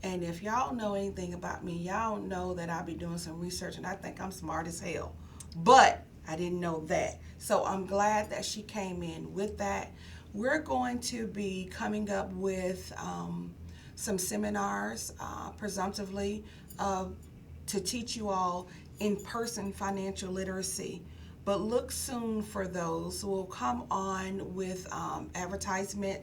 And if y'all know anything about me, y'all know that I'll be doing some research, and I think I'm smart as hell. But I didn't know that. So I'm glad that she came in with that. We're going to be coming up with some seminars, presumptively, to teach you all in-person financial literacy. But look soon for those. We'll come on with advertisement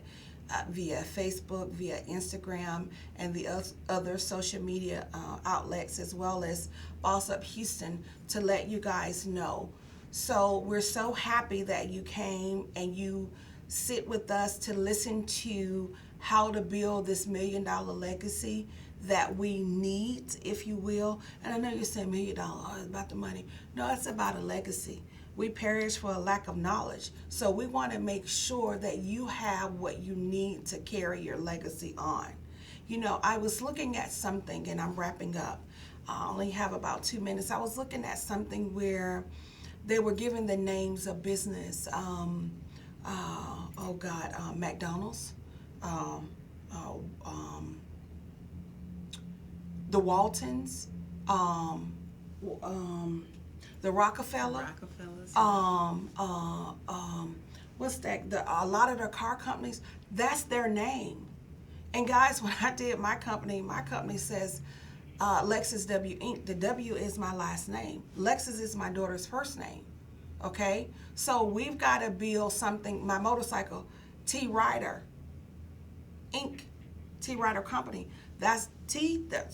via Facebook, via Instagram, and the other social media outlets, as well as Boss Up Houston, to let you guys know. So we're so happy that you came and you sit with us to listen to how to build this $1 million legacy that we need, if you will. And I know you're saying $1 million, oh, it's about the money. No, it's about a legacy. We perish for a lack of knowledge. So we want to make sure that you have what you need to carry your legacy on. I was looking at something, and I'm wrapping up. I only have about 2 minutes. I was looking at something where they were given the names of business. McDonald's, the Waltons, the Rockefellers. What's that? A lot of the car companies, that's their name. And guys, when I did my company says Lexus W Inc. The W is my last name. Lexus is my daughter's first name. Okay? So we've got to build something. My motorcycle, T Rider Inc. T Rider Company. That's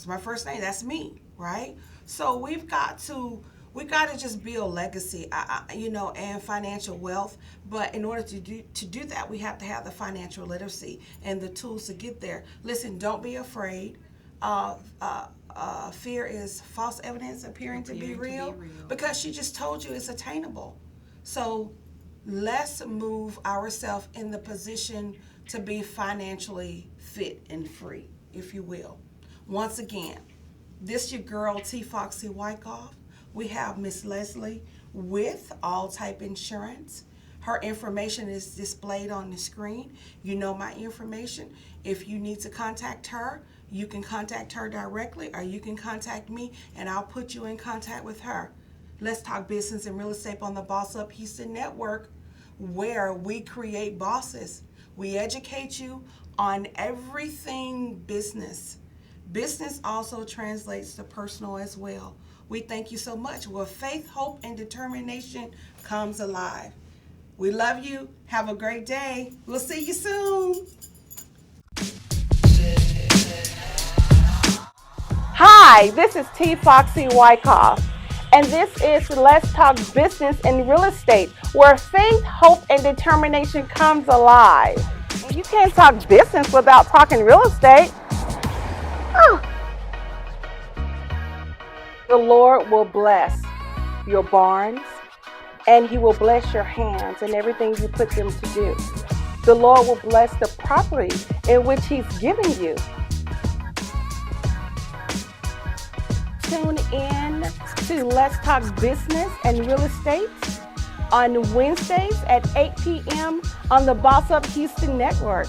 my first name. That's me, right? So we got to just build legacy, and financial wealth. But in order to do that, we have to have the financial literacy and the tools to get there. Listen, don't be afraid. Fear is false evidence appearing to be real, because she just told you it's attainable. So let's move ourselves in the position to be financially fit and free, if you will. Once again, this your girl T. Foxy Wyckoff. We have Miss Leslie with All Type Insurance. Her information is displayed on the screen. You know my information. If you need to contact her, you can contact her directly, or you can contact me and I'll put you in contact with her. Let's talk business and real estate on the Boss Up Houston Network, where we create bosses. We educate you on everything business. Business also translates to personal as well. We thank you so much. Where faith, hope, and determination comes alive. We love you. Have a great day. We'll see you soon. Hi, this is T. Foxy Wyckoff, and this is Let's Talk Business and Real Estate, where faith, hope, and determination comes alive. And you can't talk business without talking real estate. The Lord will bless your barns, and He will bless your hands and everything you put them to do. The Lord will bless the property in which He's given you. Tune in to Let's Talk Business and Real Estate on Wednesdays at 8 p.m. on the Boss Up Houston Network.